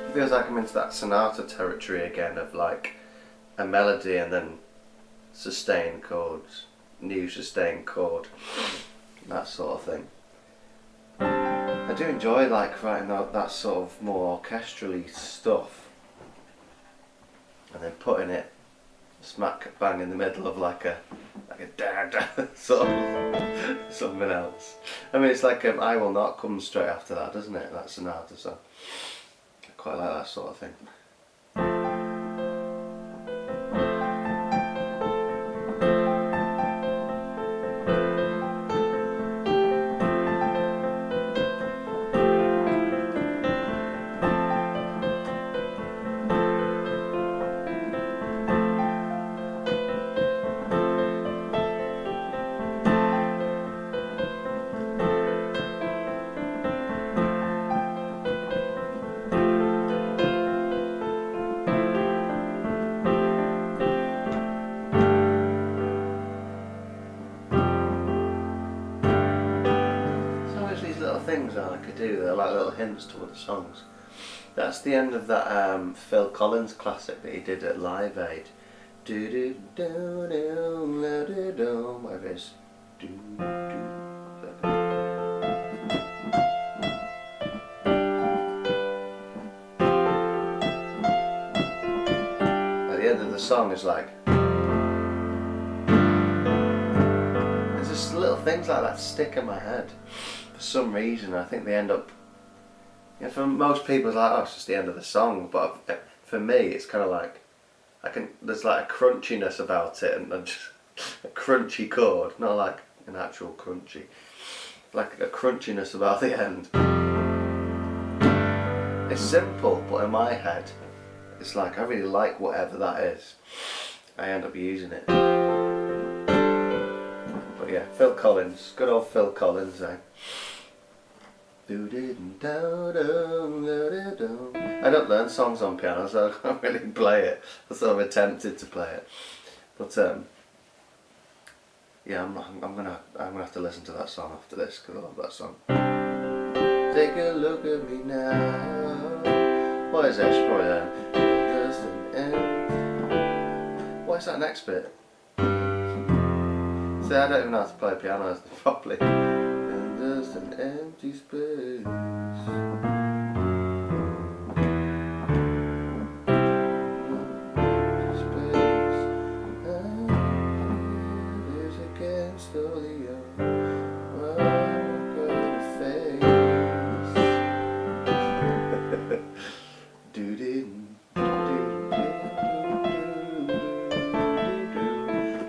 It feels like I'm into that sonata territory again of like a melody and then sustained chords, new sustained chord, that sort of thing. I do enjoy like writing that sort of more orchestrally stuff and then putting it smack bang in the middle of like a da sort of something else. I mean, it's like I Will Not comes straight after that, doesn't it? That sonata song. I quite like that sort of thing. Things that I could do, they're like little hints to other songs. That's the end of that Phil Collins classic that he did at Live Aid. Do do do do do do, whatever it is. Do do. At the end of the song is like, there's just little things like that stick in my head. For some reason, I think they end up. You know, for most people, it's like, oh, it's just the end of the song. But for me, it's kind of like there's like a crunchiness about it, and just a crunchy chord, not like an actual crunchy, like a crunchiness about the end. It's simple, but in my head, it's like I really like whatever that is. I end up using it. But yeah, Phil Collins, good old Phil Collins, eh? I don't learn songs on piano, so I can't really play it. I sort of attempted to play it, but yeah, I'm gonna have to listen to that song after this because I love that song. Take a look at me now. What is it? It's probably just an end. What is that next bit? See, I don't even know how to play piano properly. And just an empty space.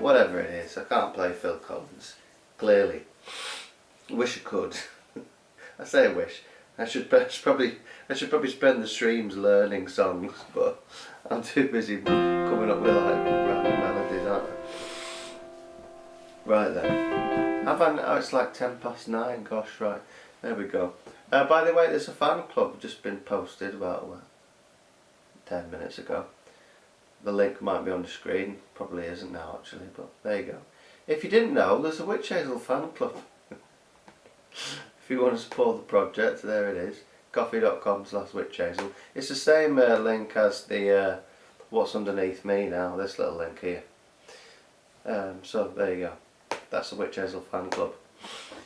Whatever it is, I can't play Phil Collins. Clearly, wish I could. I say I wish. I should probably spend the streams learning songs, but I'm too busy coming up with like random melodies, aren't I? Right then. Oh, it's like 9:10. Gosh, right. There we go. By the way, there's a fan club just been posted about 10 minutes ago. The link might be on the screen, probably isn't now actually, but there you go. If you didn't know, there's a Witch Hazel fan club. If you want to support the project, there it is. Coffee.com/witchhazel. It's the same link as the what's underneath me now, this little link here. So there you go. That's the Witch Hazel fan club.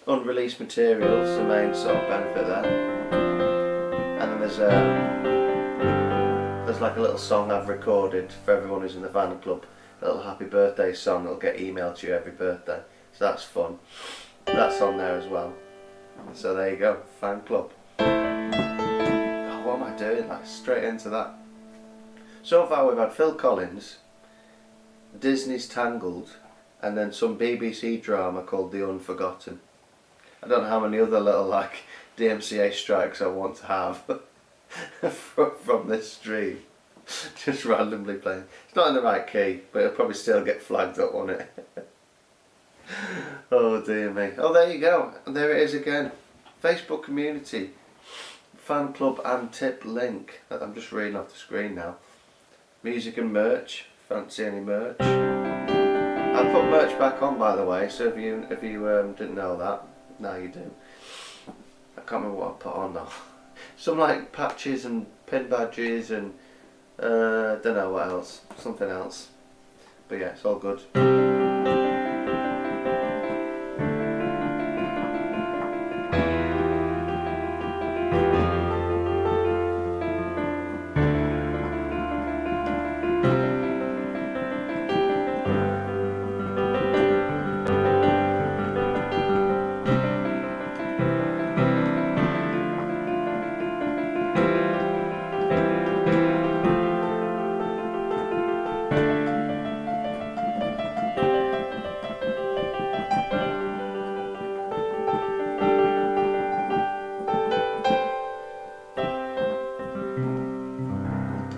Unreleased materials, the main sort of benefit there. And then there's like a little song I've recorded for everyone who's in the fan club, a little happy birthday song that'll get emailed to you every birthday, so that's fun. That's on there as well. So there you go, fan club. Oh, what am I doing? Like straight into that. So far we've had Phil Collins, Disney's Tangled, and then some BBC drama called The Unforgotten. I don't know how many other little like DMCA strikes I want to have from this stream. Just randomly playing. It's not in the right key, but it'll probably still get flagged up on it. Oh dear me. Oh, there you go. And there it is again. Facebook community, fan club and tip link. I'm just reading off the screen now. Music and merch. Fancy any merch? I put merch back on, by the way. So if you didn't know that, now you do. I can't remember what I put on though. Some like patches and pin badges and don't know what else. Something else. But yeah, it's all good.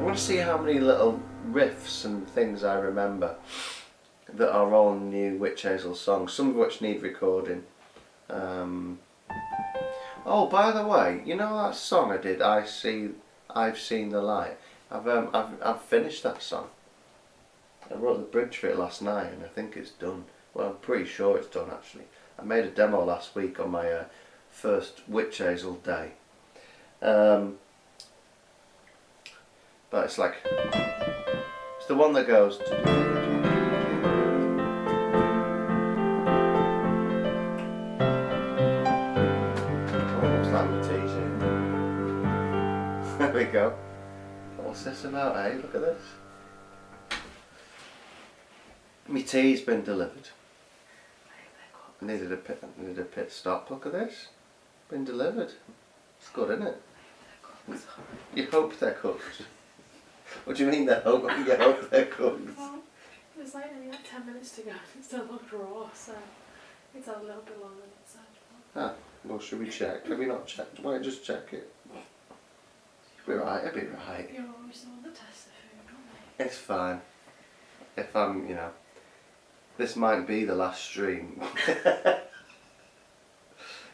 want to see how many little riffs and things I remember that are all new Witch Hazel songs, some of which need recording. Oh, by the way, you know that song I did, I've Seen the Light? I've finished that song. I wrote the bridge for it last night and I think it's done. Well, I'm pretty sure it's done actually. I made a demo last week on my first Witch Hazel day. But it's like, it's the one that goes. There we go. What's this about, eh? Look at this. My tea's been delivered. I needed a pit stop. Look at this. Been delivered. It's good, isn't it? You hope they're cooked. What do you mean you hope they're cooked? Well, there's like only like 10 minutes to go. It still looked raw, so it's a little bit longer than it said. Ah, well, should we check? Have we not checked? Why don't you just check it? It'll be right, it'll be right. You're always the one that tests the food, aren't you? It's fine. If I'm, you know, this might be the last stream.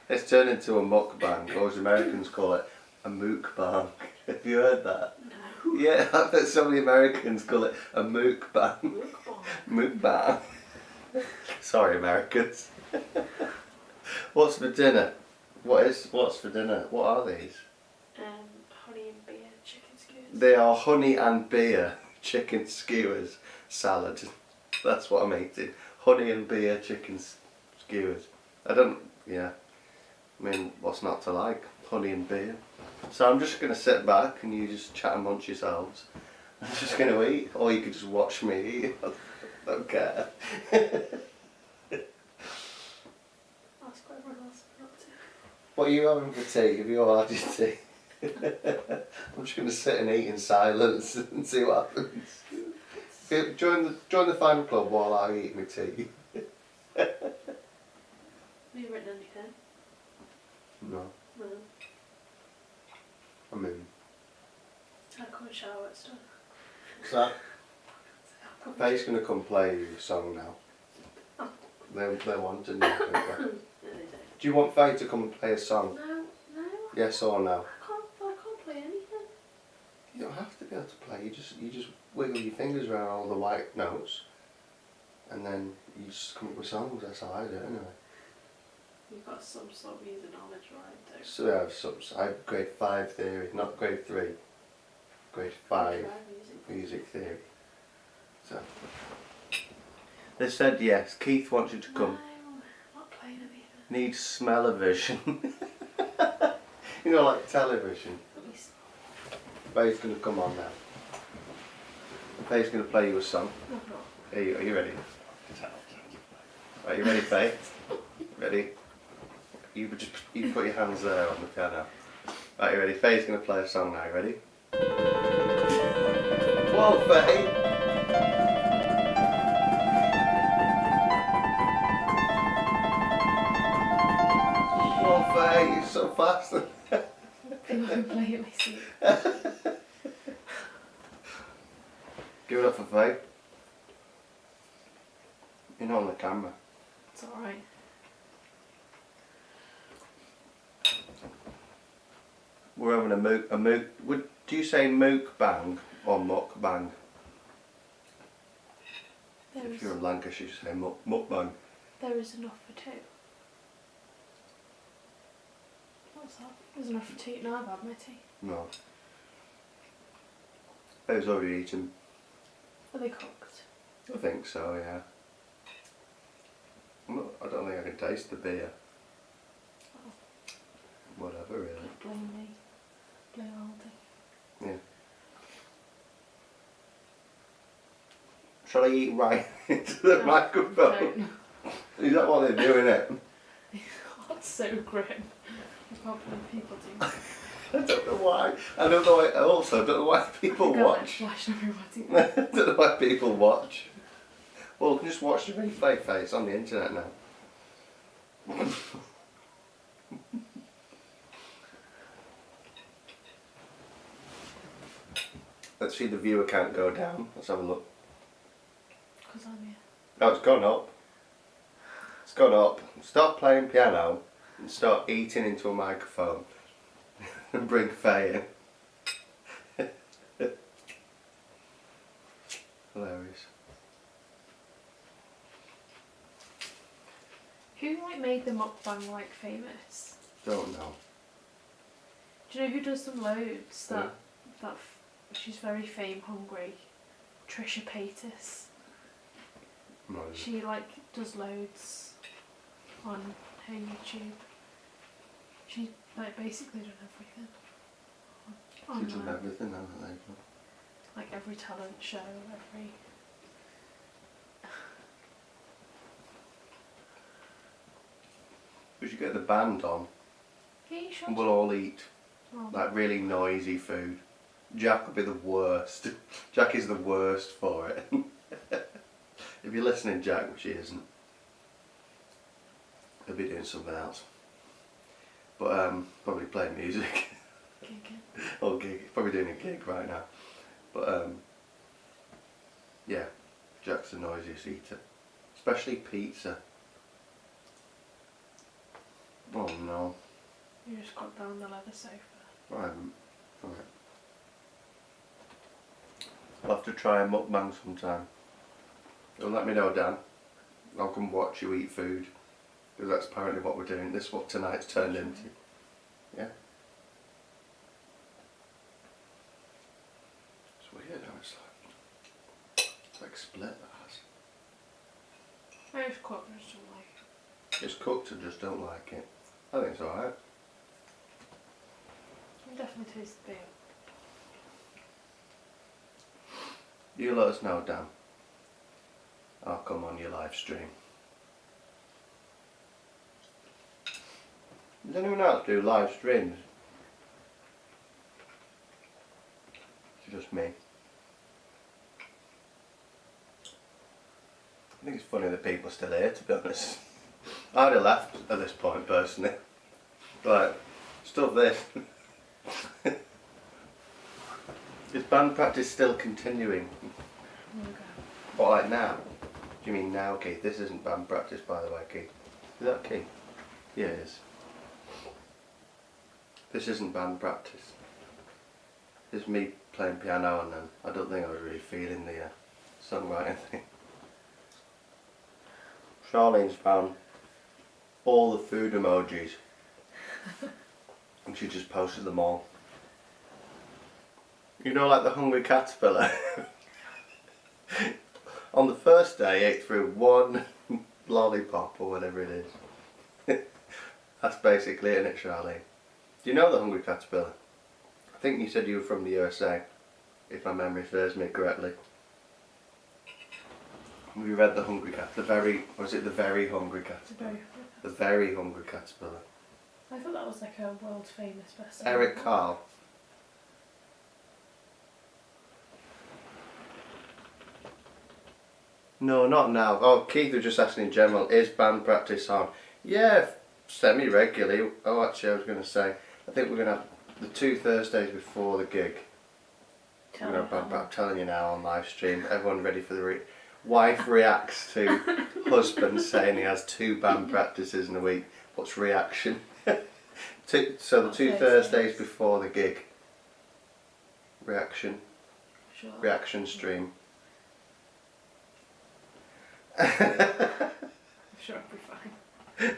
It's turned into a mukbang, or as Americans call it, a mukbang. Have you heard that? No. Yeah, I've heard so many Americans call it a mukbang. Mukbang. Sorry, Americans. What's for dinner? What's for dinner? What are these? Honey and beer chicken skewers. They are honey and beer chicken skewers salad. That's what I'm eating. Honey and beer chicken skewers. I mean, what's not to like? Honey and beer. So I'm just going to sit back and you just chat amongst yourselves. I'm just going to eat, or you could just watch me eat. I don't care. Ask what everyone else is up to. What are you having for tea? Have you all had your tea? I'm just going to sit and eat in silence and see what happens. Join the fan club while I eat my tea. Have you written anything? No. No. I mean, I'll come and shower at stuff. what's that? Faye's going to come play you a song now. They're wanting you. No, they don't. Do you want Faye to come and play a song? No. Yes or no? I can't play anything. You don't have to be able to play. You just wiggle your fingers around all the white notes, and then you just come up with songs. That's how I do it anyway. You've got some sort of music knowledge, right? Don't So I have grade 5 theory, not grade 3. Grade 5 try music theory. So they said yes. Keith wants you to No, come. I'm not playing anything. Need smell-o-vision. You know, like television. At least. Faye's going to come on now. Faye's going to play you a song. No, I'm not. Are you ready? Are you ready, Faye? Ready? You put your hands there on the piano. Right, you ready? Faye's going to play a song now. You ready? Whoa, Faye! Whoa, Faye! You're so fast. People can play at my seat. Give it up for Faye. You're not on the camera. It's alright. We're having a mook. Do you say mukbang or mukbang? If you're in Lancashire, you say mukbang. There is enough for two. What's that? There's enough for two. No, I've had my tea. No. Faye's already eaten. Are they cooked? I think so, yeah. I don't think I can taste the beer. Oh. Whatever, really. Blame me. Blame Aldi. Yeah. Shall I eat right into the No, microphone? Don't. Is that what they're doing, it? That's so grim. I can't believe people do that. I don't know why. I don't know why. Also, I don't know why people I watch. flashing everybody. I don't know why people watch. Well, just watch the replay, Face, on the internet now. Let's see the viewer count go down. Let's have a look. Because I'm here. Oh, it's gone up. It's gone up. Stop playing piano and start eating into a microphone. And bring Faye in. Hilarious. Who like made the mukbang like famous? Don't know. Do you know who does them loads? Who? She's very fame hungry. Trisha Paytas. No. She like does loads on her YouTube. She like basically done everything. She's done Online. everything, haven't they? Like every talent show, every. We should get the band on Yeah, you should. and we'll all eat Oh, like really noisy food. Jack will be the worst. Jack is the worst for it. If you're listening, Jack, which he isn't, he'll be doing something else. But probably playing music. gigging. Or gig. Probably doing a gig right now. But yeah, Jack's the noisiest eater. Especially pizza. Oh no. You just got down the leather sofa. I haven't. Alright. I'll have to try a mukbang sometime. You'll let me know, Dan. I'll come watch you eat food. Because that's apparently what we're doing. This is what tonight's turned into. Yeah? It's weird how it's like split that has. I just cooked and just don't like it. It's cooked and just don't like it. I think it's alright. It definitely tastes the beer. You let us know, Dan. I'll come on your live stream. Does anyone else do live streams? It's just me. I think it's funny that people are still here, to be honest. I'd have left at this point, personally. Like, stuff this. Is band practice still continuing? Okay. What, like now? Do you mean now, Keith? This isn't band practice, by the way, Keith. Is that Keith? Yeah, it is. This isn't band practice. It's me playing piano, and then I don't think I was really feeling the songwriting thing. Charlene's found all the food emojis and she just posted them all. You know, like the hungry caterpillar. On the first day, ate through one lollipop or whatever it is. That's basically it, isn't it, Charlene? Do you know the hungry caterpillar? I think you said you were from the USA, if my memory serves me correctly. We read the hungry cat, the very hungry caterpillar? The very hungry caterpillar. I thought that was like a world famous bestseller. Eric Carle. No, not now. Oh, Keith was just asking in general, is band practice on? Yeah, semi-regularly. Oh, actually I was going to say, I think we're going to have the 2 Thursdays before the gig. We're going to have band, I'm telling you now on live stream, everyone ready for the wife reacts to husband saying he has 2 band practices in a week. What's reaction? So the 2 Thursdays before the gig. Reaction. Sure. Reaction stream. I'm sure I'll be fine.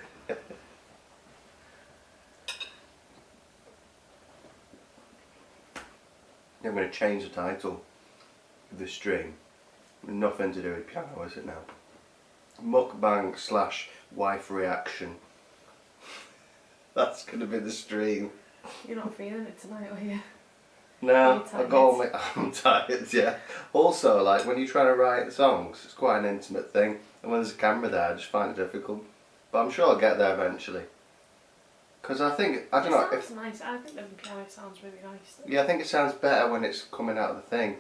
I'm going to change the title of the stream. Nothing to do with piano, is it now? Mukbang / wife reaction. That's going to be the stream. You're not feeling it tonight, are you? No, I'm tired, yeah. Also, like, when you're trying to write songs, it's quite an intimate thing. And when there's a camera there, I just find it difficult. But I'm sure I'll get there eventually. Because I don't know. It sounds nice. I think the piano sounds really nice. Yeah, I think it sounds better when it's coming out of the thing.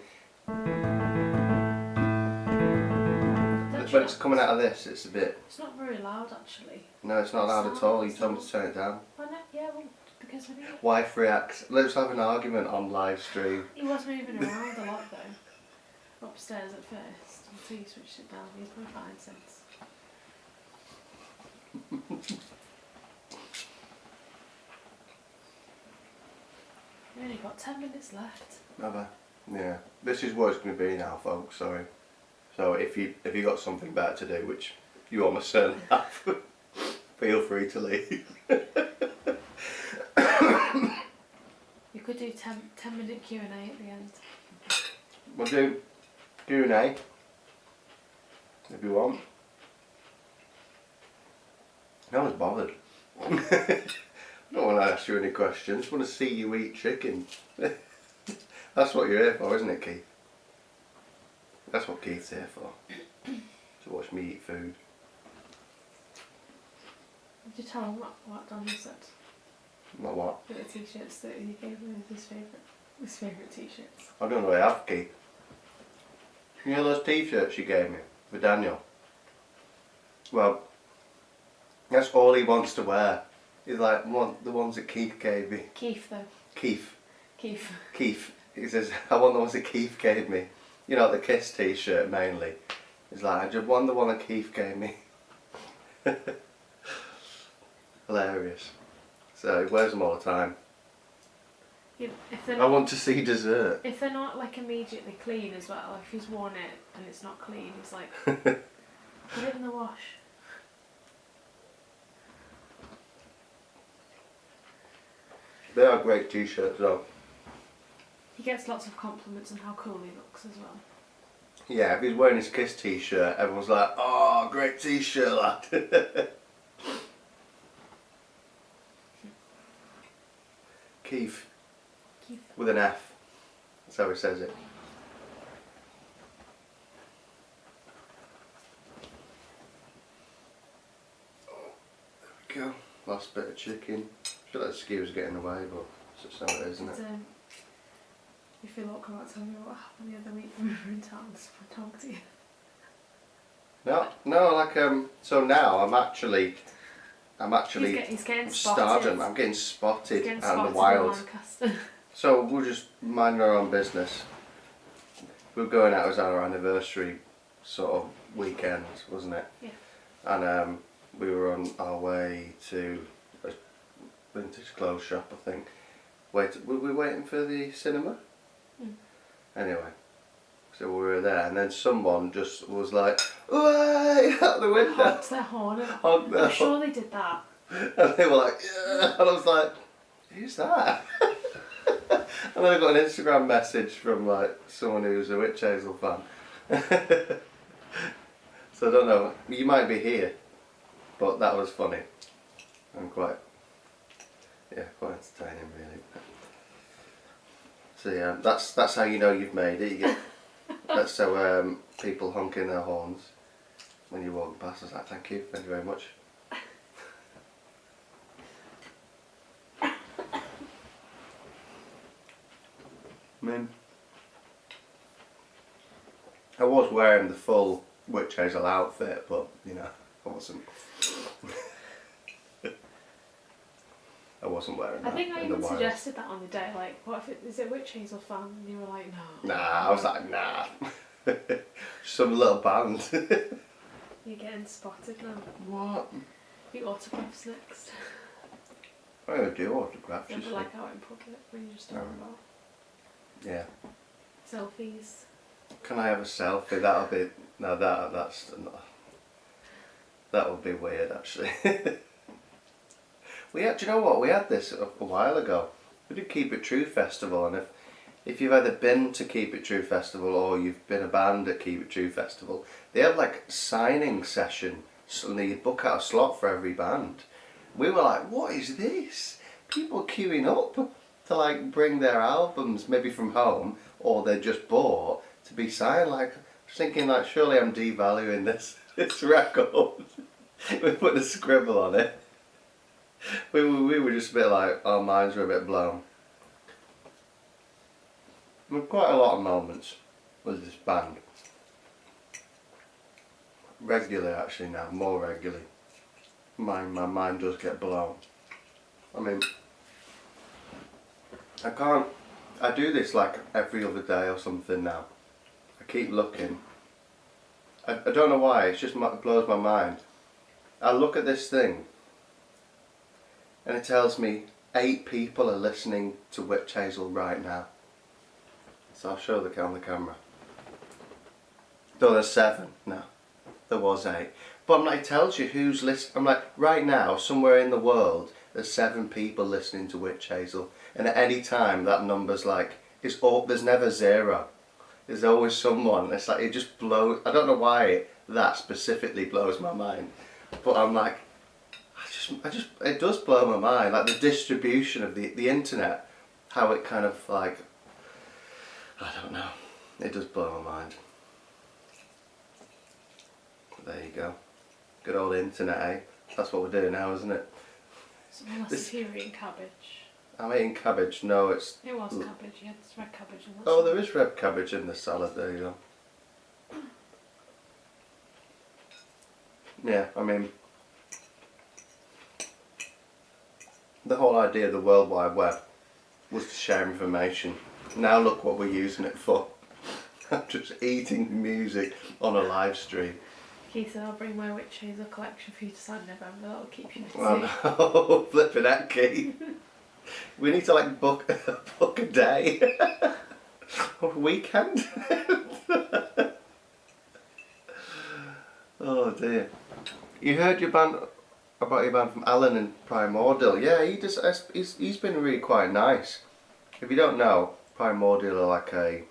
When it's coming out of this, it's a bit... It's not very loud, actually. No, it's not loud at all. You told me to turn it down. I know, yeah, well, the because when Wife reacts. Let's have an argument on live stream. he was moving around a lot though, upstairs at first, until you switched it down. He's probably fine since. We only got 10 minutes left. Never. Yeah. This is what it's going to be now, folks. Sorry. So if you got something better to do, which you almost certainly have, feel free to leave. You could do 10-minute Q&A at the end. We'll do Q&A if you want. No one's bothered. I don't want to ask you any questions. I just want to see you eat chicken. That's what you're here for, isn't it, Keith? That's what Keith's here for. To watch me eat food. Did you tell him what Donald said? Not what? The t-shirts that he gave me with his favourite t-shirts. I don't know what I have, Keith. You know those t-shirts you gave me for Daniel? Well, that's all he wants to wear. He's like the ones that Keith gave me. Keith though. Keith. Keith. Keith. He says, I want the ones that Keith gave me. You know, the Kiss t-shirt mainly. He's like, I just want the one that Keith gave me. Hilarious. So he wears them all the time. If they're I not, want to see dessert. if they're not like immediately clean as well, if he's worn it and it's not clean, he's like, put it in the wash. They are great t-shirts though. He gets lots of compliments on how cool he looks as well. Yeah, if he's wearing his Kiss t-shirt, everyone's like, oh, great t-shirt, lad. Keith. Keith. With an F. That's how he says it. There we go. Last bit of chicken. I feel like the skewer's getting away, but it's just how it is, isn't it? You feel awkward about telling me what happened the other week when we were in town, so I talked to you. No, like so now I'm actually He's getting spotted. stardom. I'm getting spotted He's getting out in spotted the wild. in Lancaster. So we'll just mind our own business. We were going out as our anniversary sort of weekend, wasn't it? Yeah. And we were on our way to a vintage clothes shop, I think. Were we waiting for the cinema? Mm. Anyway, so we were there, and then someone just was like, "Way!" out the window. Honked their horn. Honked their I'm sure they did that. And they were like, "Yeah," and I was like, "Who's that?" And then I got an Instagram message from like someone who's a Witch Hazel fan. So I don't know. You might be here, but that was funny and quite entertaining, really. So yeah, that's how you know you've made it. You get, that's how people honking their horns when you walk past. I was like, thank you very much. I was wearing the full Witch Hazel outfit, but you know, I wasn't. I wasn't wearing that. I think I in the even wild. suggested that on the day, like, what if is it Witch Hazel fan? And you were like, no. Nah, I was like, nah. Some little band. You're getting spotted now. What? The autographs next. I don't do autographs. Never Just like out in public when you're just talking about yeah. selfies. Can I have a selfie? That'll be no. That's not. That would be weird, actually. Do you know what? We had this a while ago. We did Keep It True Festival, and if you've either been to Keep It True Festival or you've been a band at Keep It True Festival, they have like signing session, so they book out a slot for every band. We were like, what is this? People queuing up to like bring their albums, maybe from home, or they just bought, to be signed. Like, I was thinking like, surely I'm devaluing this record. We put a scribble on it. We were just a bit like, our minds were a bit blown. With quite a lot of moments with this band. Regularly, actually, now, more regularly. My mind does get blown. I mean, I can't. I do this like every other day or something now. I keep looking. I don't know why. It's just it blows my mind. I look at this thing, and it tells me 8 people are listening to Witch Hazel right now. So I'll show on the camera. No, there's 7 now. There was 8. But I'm like, it tells you who's listening. I'm like, right now, somewhere in the world, there's 7 people listening to Witch Hazel. And at any time, that number's like, there's never 0. There's always someone. It's like, it just blows. I don't know why that specifically blows my mind. But I'm like, it does blow my mind. Like the distribution of the internet, how it kind of like, I don't know. It does blow my mind. There you go. Good old internet, eh? That's what we're doing now, isn't it? So unless you're eating cabbage. I'm eating cabbage. No, it's... It was cabbage, yeah, it's red cabbage. And oh, there is red cabbage in the salad, there you go. Yeah, I mean... the whole idea of the World Wide Web was to share information. Now look what we're using it for. I'm just eating music on a live stream. Keith, I'll bring my Witch Hazel collection for you to sign in November. That'll keep you busy. Oh, flipping that key. We need to like book a day. A weekend. Oh dear. You heard about your band from Alan and Primordial? Yeah, he's been really quite nice. If you don't know, Primordial are like a...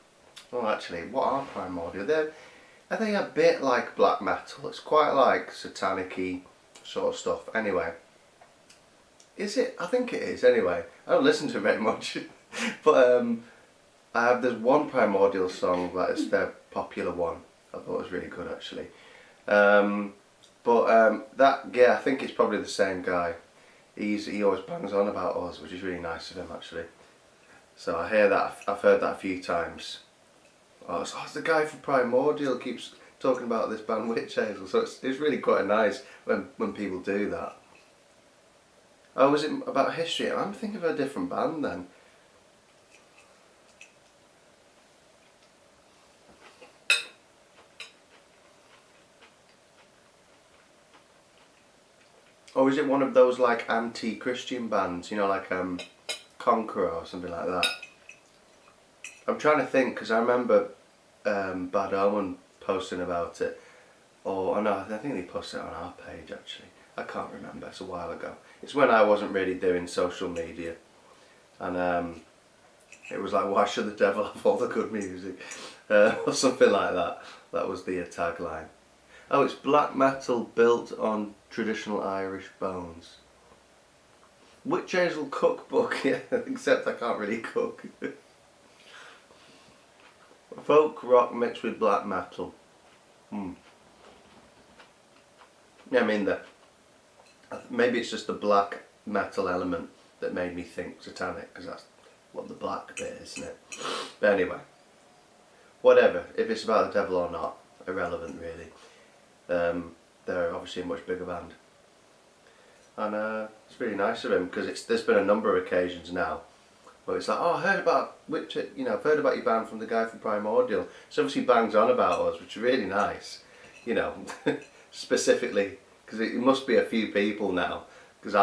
well actually, what are Primordial? Are they a bit like black metal? It's quite like satanic-y sort of stuff. Anyway. Is it? I think it is anyway. I don't listen to it very much. But there's one Primordial song that is their popular one. I thought it was really good actually. I think it's probably the same guy. He always bangs on about us, which is really nice of him actually. So I hear that, I've heard that a few times. Oh, it's the guy from Primordial keeps talking about this band Witch Hazel. So it's really quite nice when people do that. Oh, was it about history? I'm thinking of a different band then. Or is it one of those like anti-Christian bands, you know, like Conqueror or something like that? I'm trying to think because I remember Bad Omen posting about it. Or no, I think they posted it on our page actually. I can't remember, it's a while ago. It's when I wasn't really doing social media. And it was like, why should the devil have all the good music? Or something like that. That was the tagline. Oh, it's black metal built on traditional Irish bones. Witch Hazel cookbook, yeah, except I can't really cook. Folk rock mixed with black metal. Yeah, I mean, maybe it's just the black metal element that made me think satanic, because that's what the black bit is, isn't it? But anyway, whatever, if it's about the devil or not, irrelevant really. They're obviously a much bigger band. And it's really nice of him, because there's been a number of occasions now where it's like, oh, I heard about I've heard about your band from the guy from Primordial. So obviously bangs on about us, which is really nice, you know, specifically, because it must be a few people now, because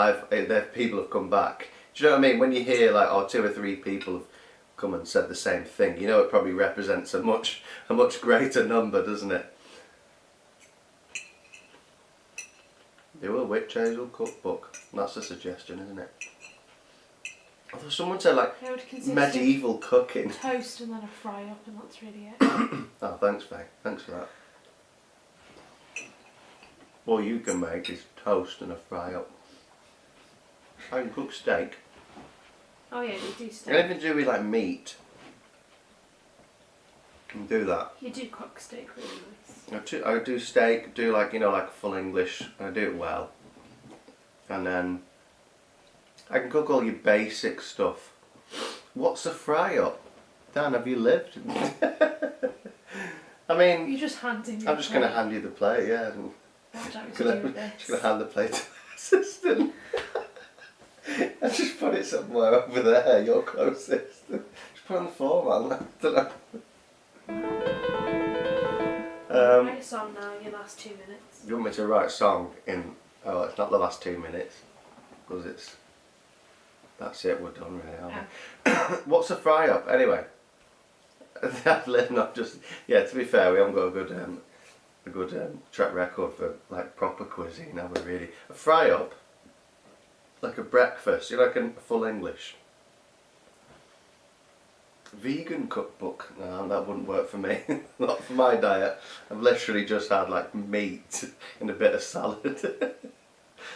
people have come back. Do you know what I mean? When you hear like, oh, 2 or 3 people have come and said the same thing, you know it probably represents a much greater number, doesn't it? Do a Witch Hazel cookbook. That's a suggestion, isn't it? Although someone said like medieval cooking. Toast and then a fry up, and that's really it. Oh, thanks, Faye. Thanks for that. All you can make is toast and a fry up. I can cook steak. Oh yeah, you do steak. Anything to do with like meat. Can do that. You do cook steak really nice. I do steak, do like, you know, like full English, and I do it well. And then I can cook all your basic stuff. What's a fry up? Dan, have you lived? I mean, you just hand in. I'm just going to hand you the plate, yeah. Just going to hand the plate to the assistant. I just Just put it somewhere over there, you're closest. Just put it on the floor, man. I don't know. Write a song now in your last 2 minutes. You want me to write a song in... Oh, it's not the last 2 minutes. Because it's... That's it, we're done really, aren't we? What's a fry-up, anyway? Not just... Yeah, to be fair, we haven't got a good track record for like proper cuisine, have we really? A fry-up, like a breakfast, you know, like a full English. Vegan cookbook, no, that wouldn't work for me. Not for my diet. I've literally just had like meat and a bit of salad.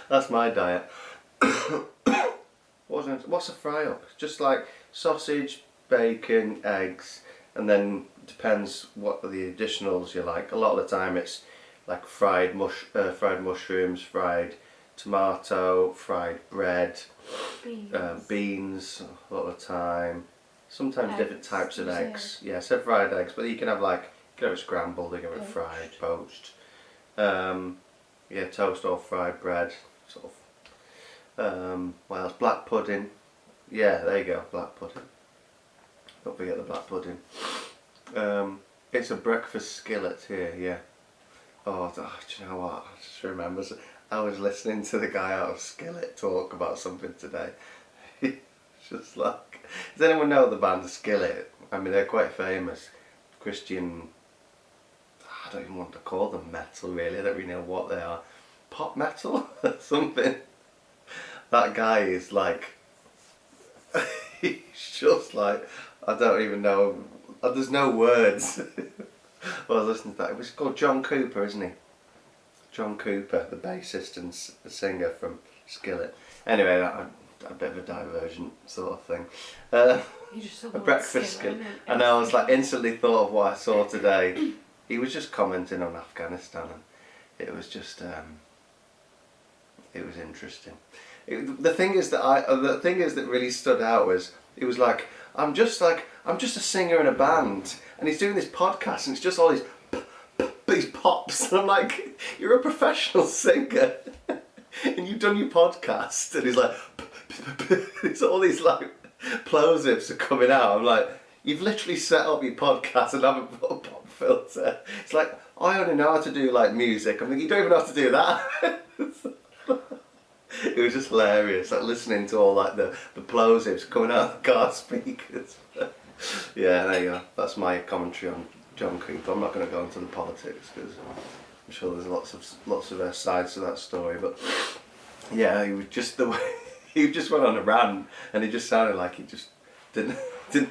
That's my diet. What's a fry-up? Just like sausage, bacon, eggs, and then depends what the additionals you like. A lot of the time it's like fried mushrooms, fried tomato, fried bread, beans a lot of the time. Sometimes different types of eggs. Yeah, I said fried eggs, but you can have like, you can have it scrambled, you can have it fried, poached. Yeah, toast or fried bread, sort of. What else? Black pudding. Yeah, there you go, black pudding. Don't forget the black pudding. It's a breakfast skillet here, yeah. Oh, do you know what? I just remember, I was listening to the guy out of Skillet talk about something today. Just like, does anyone know the band Skillet? I mean, they're quite famous. Christian, I don't even want to call them metal really, I don't really know what they are. Pop metal? Something. That guy is like, he's just like, I don't even know, there's no words. Well, I was listening to that, it was called John Cooper, isn't he? John Cooper, the bassist and singer from Skillet. Anyway, a bit of a divergent sort of thing. A breakfast skillet. And I was like, instantly thought of what I saw today. He was just commenting on Afghanistan, and it was just, it was interesting. The thing is that really stood out was, it was like, I'm just a singer in a band, and he's doing this podcast, and it's just all these pops, and I'm like, you're a professional singer, and you've done your podcast, and he's like, it's all these like plosives are coming out. I'm like, you've literally set up your podcast and haven't put a pop filter. It's like, I only know how to do like music. I'm like, you don't even know how to do that. It was just hilarious, like listening to all like the plosives coming out of the car speakers. Yeah, there you go. That's my commentary on John Cooper. I'm not going to go into the politics because I'm sure there's lots of sides to that story. But yeah, he was just the way he just went on a rant, and he just sounded like he just didn't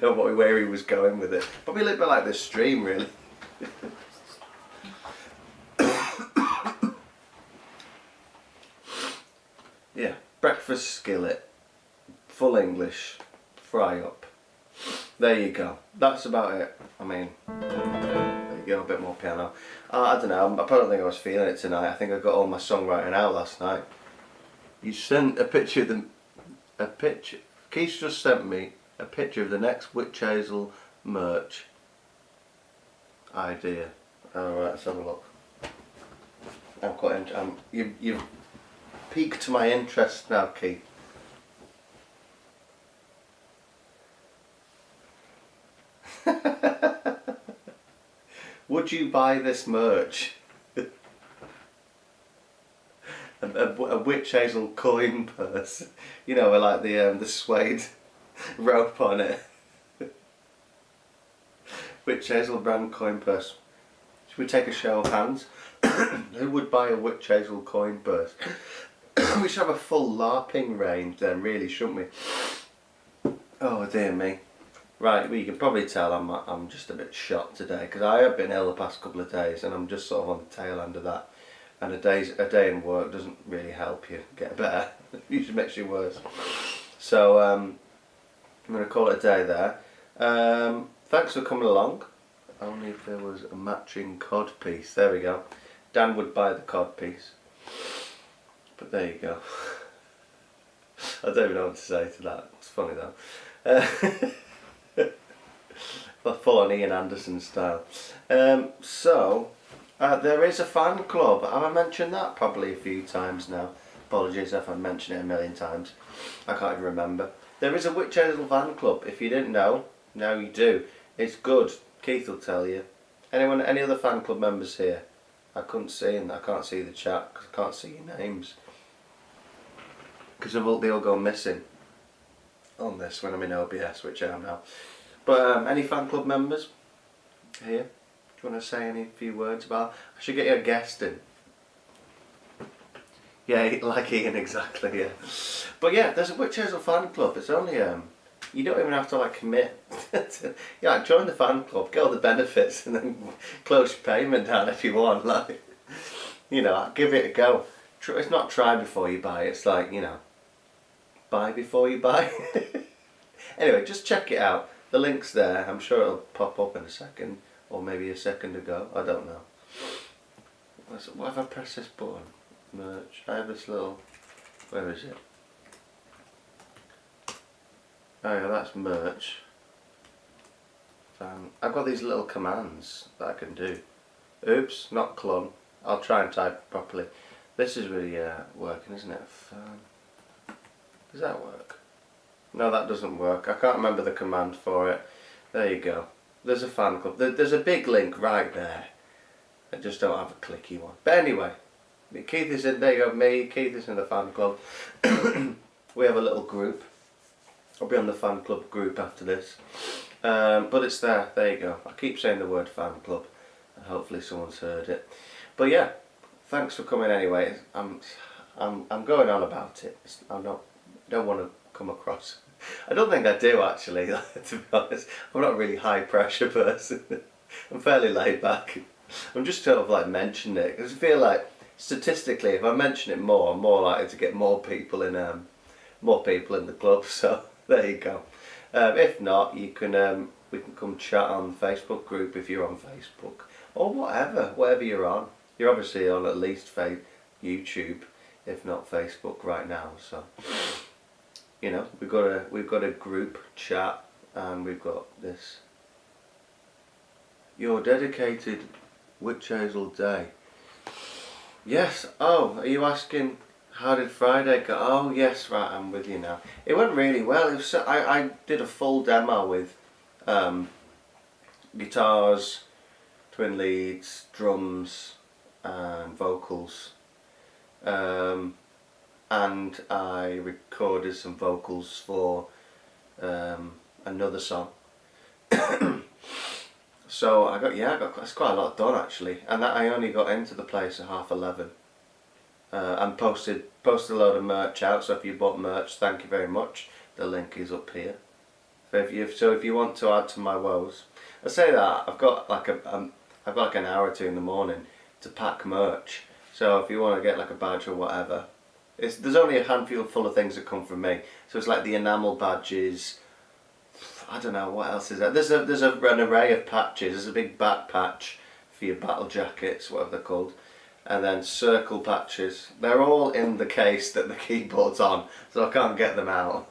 know where he was going with it. Probably a little bit like this stream, really. Yeah, breakfast skillet, full English, fry up. There you go. That's about it. I mean, there you go, a bit more piano. I don't know, I don't think I was feeling it tonight. I think I got all my songwriting out last night. You sent a picture of Keith just sent me a picture of the next Witch Hazel merch idea. Alright, let's have a look. I'm quite you've piqued my interest now, Keith. Would you buy this merch? a Witch Hazel coin purse, you know, with like the suede rope on it. Witch Hazel brand coin purse. Should we take a show of hands? Who would buy a Witch Hazel coin purse? We should have a full LARPing range then, really, shouldn't we? Oh dear me. Right, well, you can probably tell I'm just a bit shot today because I have been ill the past couple of days, and I'm just sort of on the tail end of that. And a day in work doesn't really help you get better. It usually makes you worse. So I'm going to call it a day there. Thanks for coming along. Only if there was a matching cod piece. There we go. Dan would buy the cod piece. But there you go. I don't even know what to say to that. It's funny though. Full on Ian Anderson style. So there is a fan club. Have I mentioned that probably a few times now? Apologies if I mentioned it a million times. I can't even remember. There is a Witch Hazel fan club. If you didn't know, now you do. It's good. Keith will tell you. Anyone, any other fan club members here? I couldn't see, and I can't see the chat because I can't see your names. Because they all go missing on this when I'm in OBS, which I am now. But any fan club members here? Do you want to say any few words about? I should get you a guest in. Yeah, like Ian, exactly. Yeah. But yeah, there's a Witch Hazel fan club. It's only you don't even have to like commit. Yeah, join the fan club, get all the benefits, and then close your payment down if you want. Like, you know, give it a go. It's not try before you buy. It's like, you know, buy before you buy. Anyway, just check it out. The link's there. I'm sure it'll pop up in a second, or maybe a second ago. I don't know. What have I pressed this button? Merch. I have this little. Where is it? Oh yeah, that's merch. I've got these little commands that I can do. Oops, not clone. I'll try and type properly. This is really working, isn't it? Does that work? No, that doesn't work. I can't remember the command for it. There you go. There's a fan club. There's a big link right there. I just don't have a clicky one. But anyway, Keith is in. There you go. Me, Keith is in the fan club. We have a little group. I'll be on the fan club group after this. But it's there. There you go. I keep saying the word fan club, and hopefully someone's heard it. But yeah, thanks for coming anyway. I'm going on about it. I don't want to come across. I don't think I do actually. To be honest, I'm not a really high pressure person. I'm fairly laid back. I'm just sort of like mentioning it because I feel like statistically, if I mention it more, I'm more likely to get more people in the club. So there you go. If not, you can we can come chat on the Facebook group if you're on Facebook or whatever you're on. You're obviously on at least YouTube, if not Facebook right now. So you know we've got a group chat and we've got this. Your dedicated Witch Hazel Day. Yes. Oh, are you asking? How did Friday go? Oh yes, right, I'm with you now. It went really well. I did a full demo with guitars, twin leads, drums and vocals. And I recorded some vocals for another song. So I got that's quite a lot done actually. And that I only got into the place at 11:30. And posted a load of merch out. So if you bought merch, thank you very much. The link is up here. So if you want to add to my woes, I say that I've got like an hour or two in the morning to pack merch. So if you want to get like a badge or whatever, there's only a handful full of things that come from me. So it's like the enamel badges. I don't know what else is there. There's an array of patches. There's a big back patch for your battle jackets, whatever they're called. And then circle patches. They're all in the case that the keyboard's on, so I can't get them out.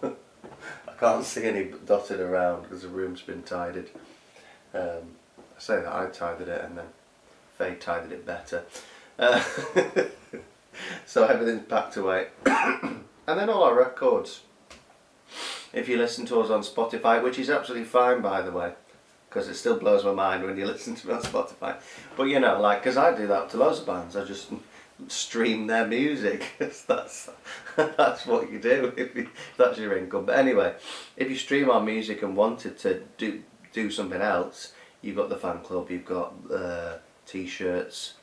I can't see any dotted around because the room's been tidied. I say that I tidied it and then Faye tidied it better. So everything's packed away. And then all our records. If you listen to us on Spotify, which is absolutely fine by the way, because it still blows my mind when you listen to me on Spotify. But you know, like, because I do that to loads of bands, I just stream their music. that's what you do if that's your income. But anyway, if you stream our music and wanted to do something else, you've got the fan club, you've got t-shirts,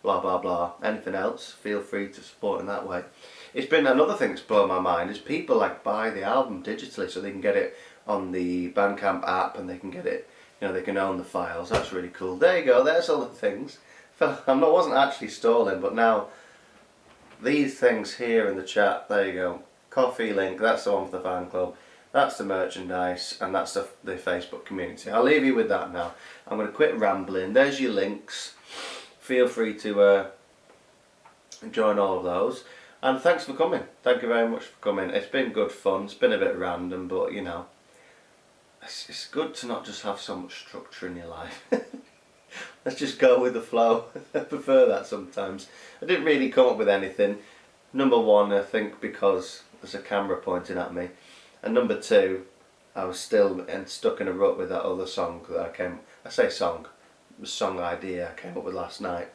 blah blah blah. Anything else, feel free to support in that way. It's been another thing that's blown my mind is people like buy the album digitally so they can get it on the Bandcamp app and they can get it. You know, they can own the files. That's really cool. There you go. There's all the things. I wasn't actually stalling, but now these things here in the chat. There you go. Coffee link. That's the one for the fan club. That's the merchandise, and that's the Facebook community. I'll leave you with that now. I'm going to quit rambling. There's your links. Feel free to join all of those. And thanks for coming. Thank you very much for coming. It's been good fun. It's been a bit random, but you know. It's good to not just have so much structure in your life. Let's just go with the flow. I prefer that sometimes. I didn't really come up with anything. Number one, I think because there's a camera pointing at me, and number two, I was still stuck in a rut with that other song that I say song idea I came up with last night.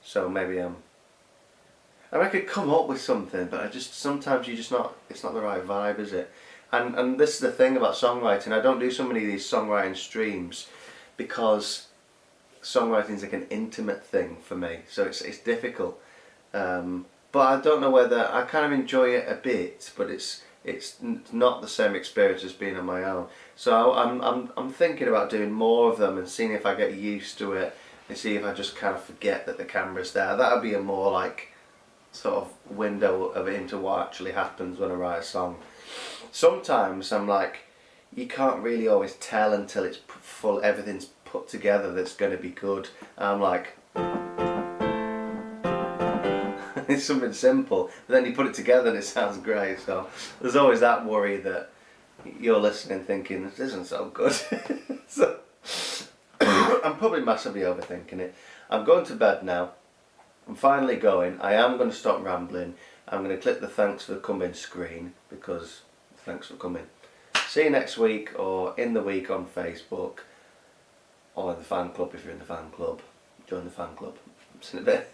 So maybe I could come up with something, but sometimes it's not the right vibe, is it? And this is the thing about songwriting. I don't do so many of these songwriting streams because songwriting is like an intimate thing for me, so it's difficult. But I don't know whether I kind of enjoy it a bit, but it's not the same experience as being on my own. So I'm thinking about doing more of them and seeing if I get used to it and see if I just kind of forget that the camera's there. That would be a more like sort of window of into what actually happens when I write a song. Sometimes I'm like, you can't really always tell until it's full, everything's put together that's going to be good. And I'm like, it's something simple, but then you put it together and it sounds great. So there's always that worry that you're listening thinking, this isn't so good. So I'm probably massively overthinking it. I'm going to bed now. I'm finally going. I am going to stop rambling. I'm going to click the thanks for coming screen because thanks for coming. See you next week or in the week on Facebook or in the fan club if you're in the fan club. Join the fan club. See you in a bit.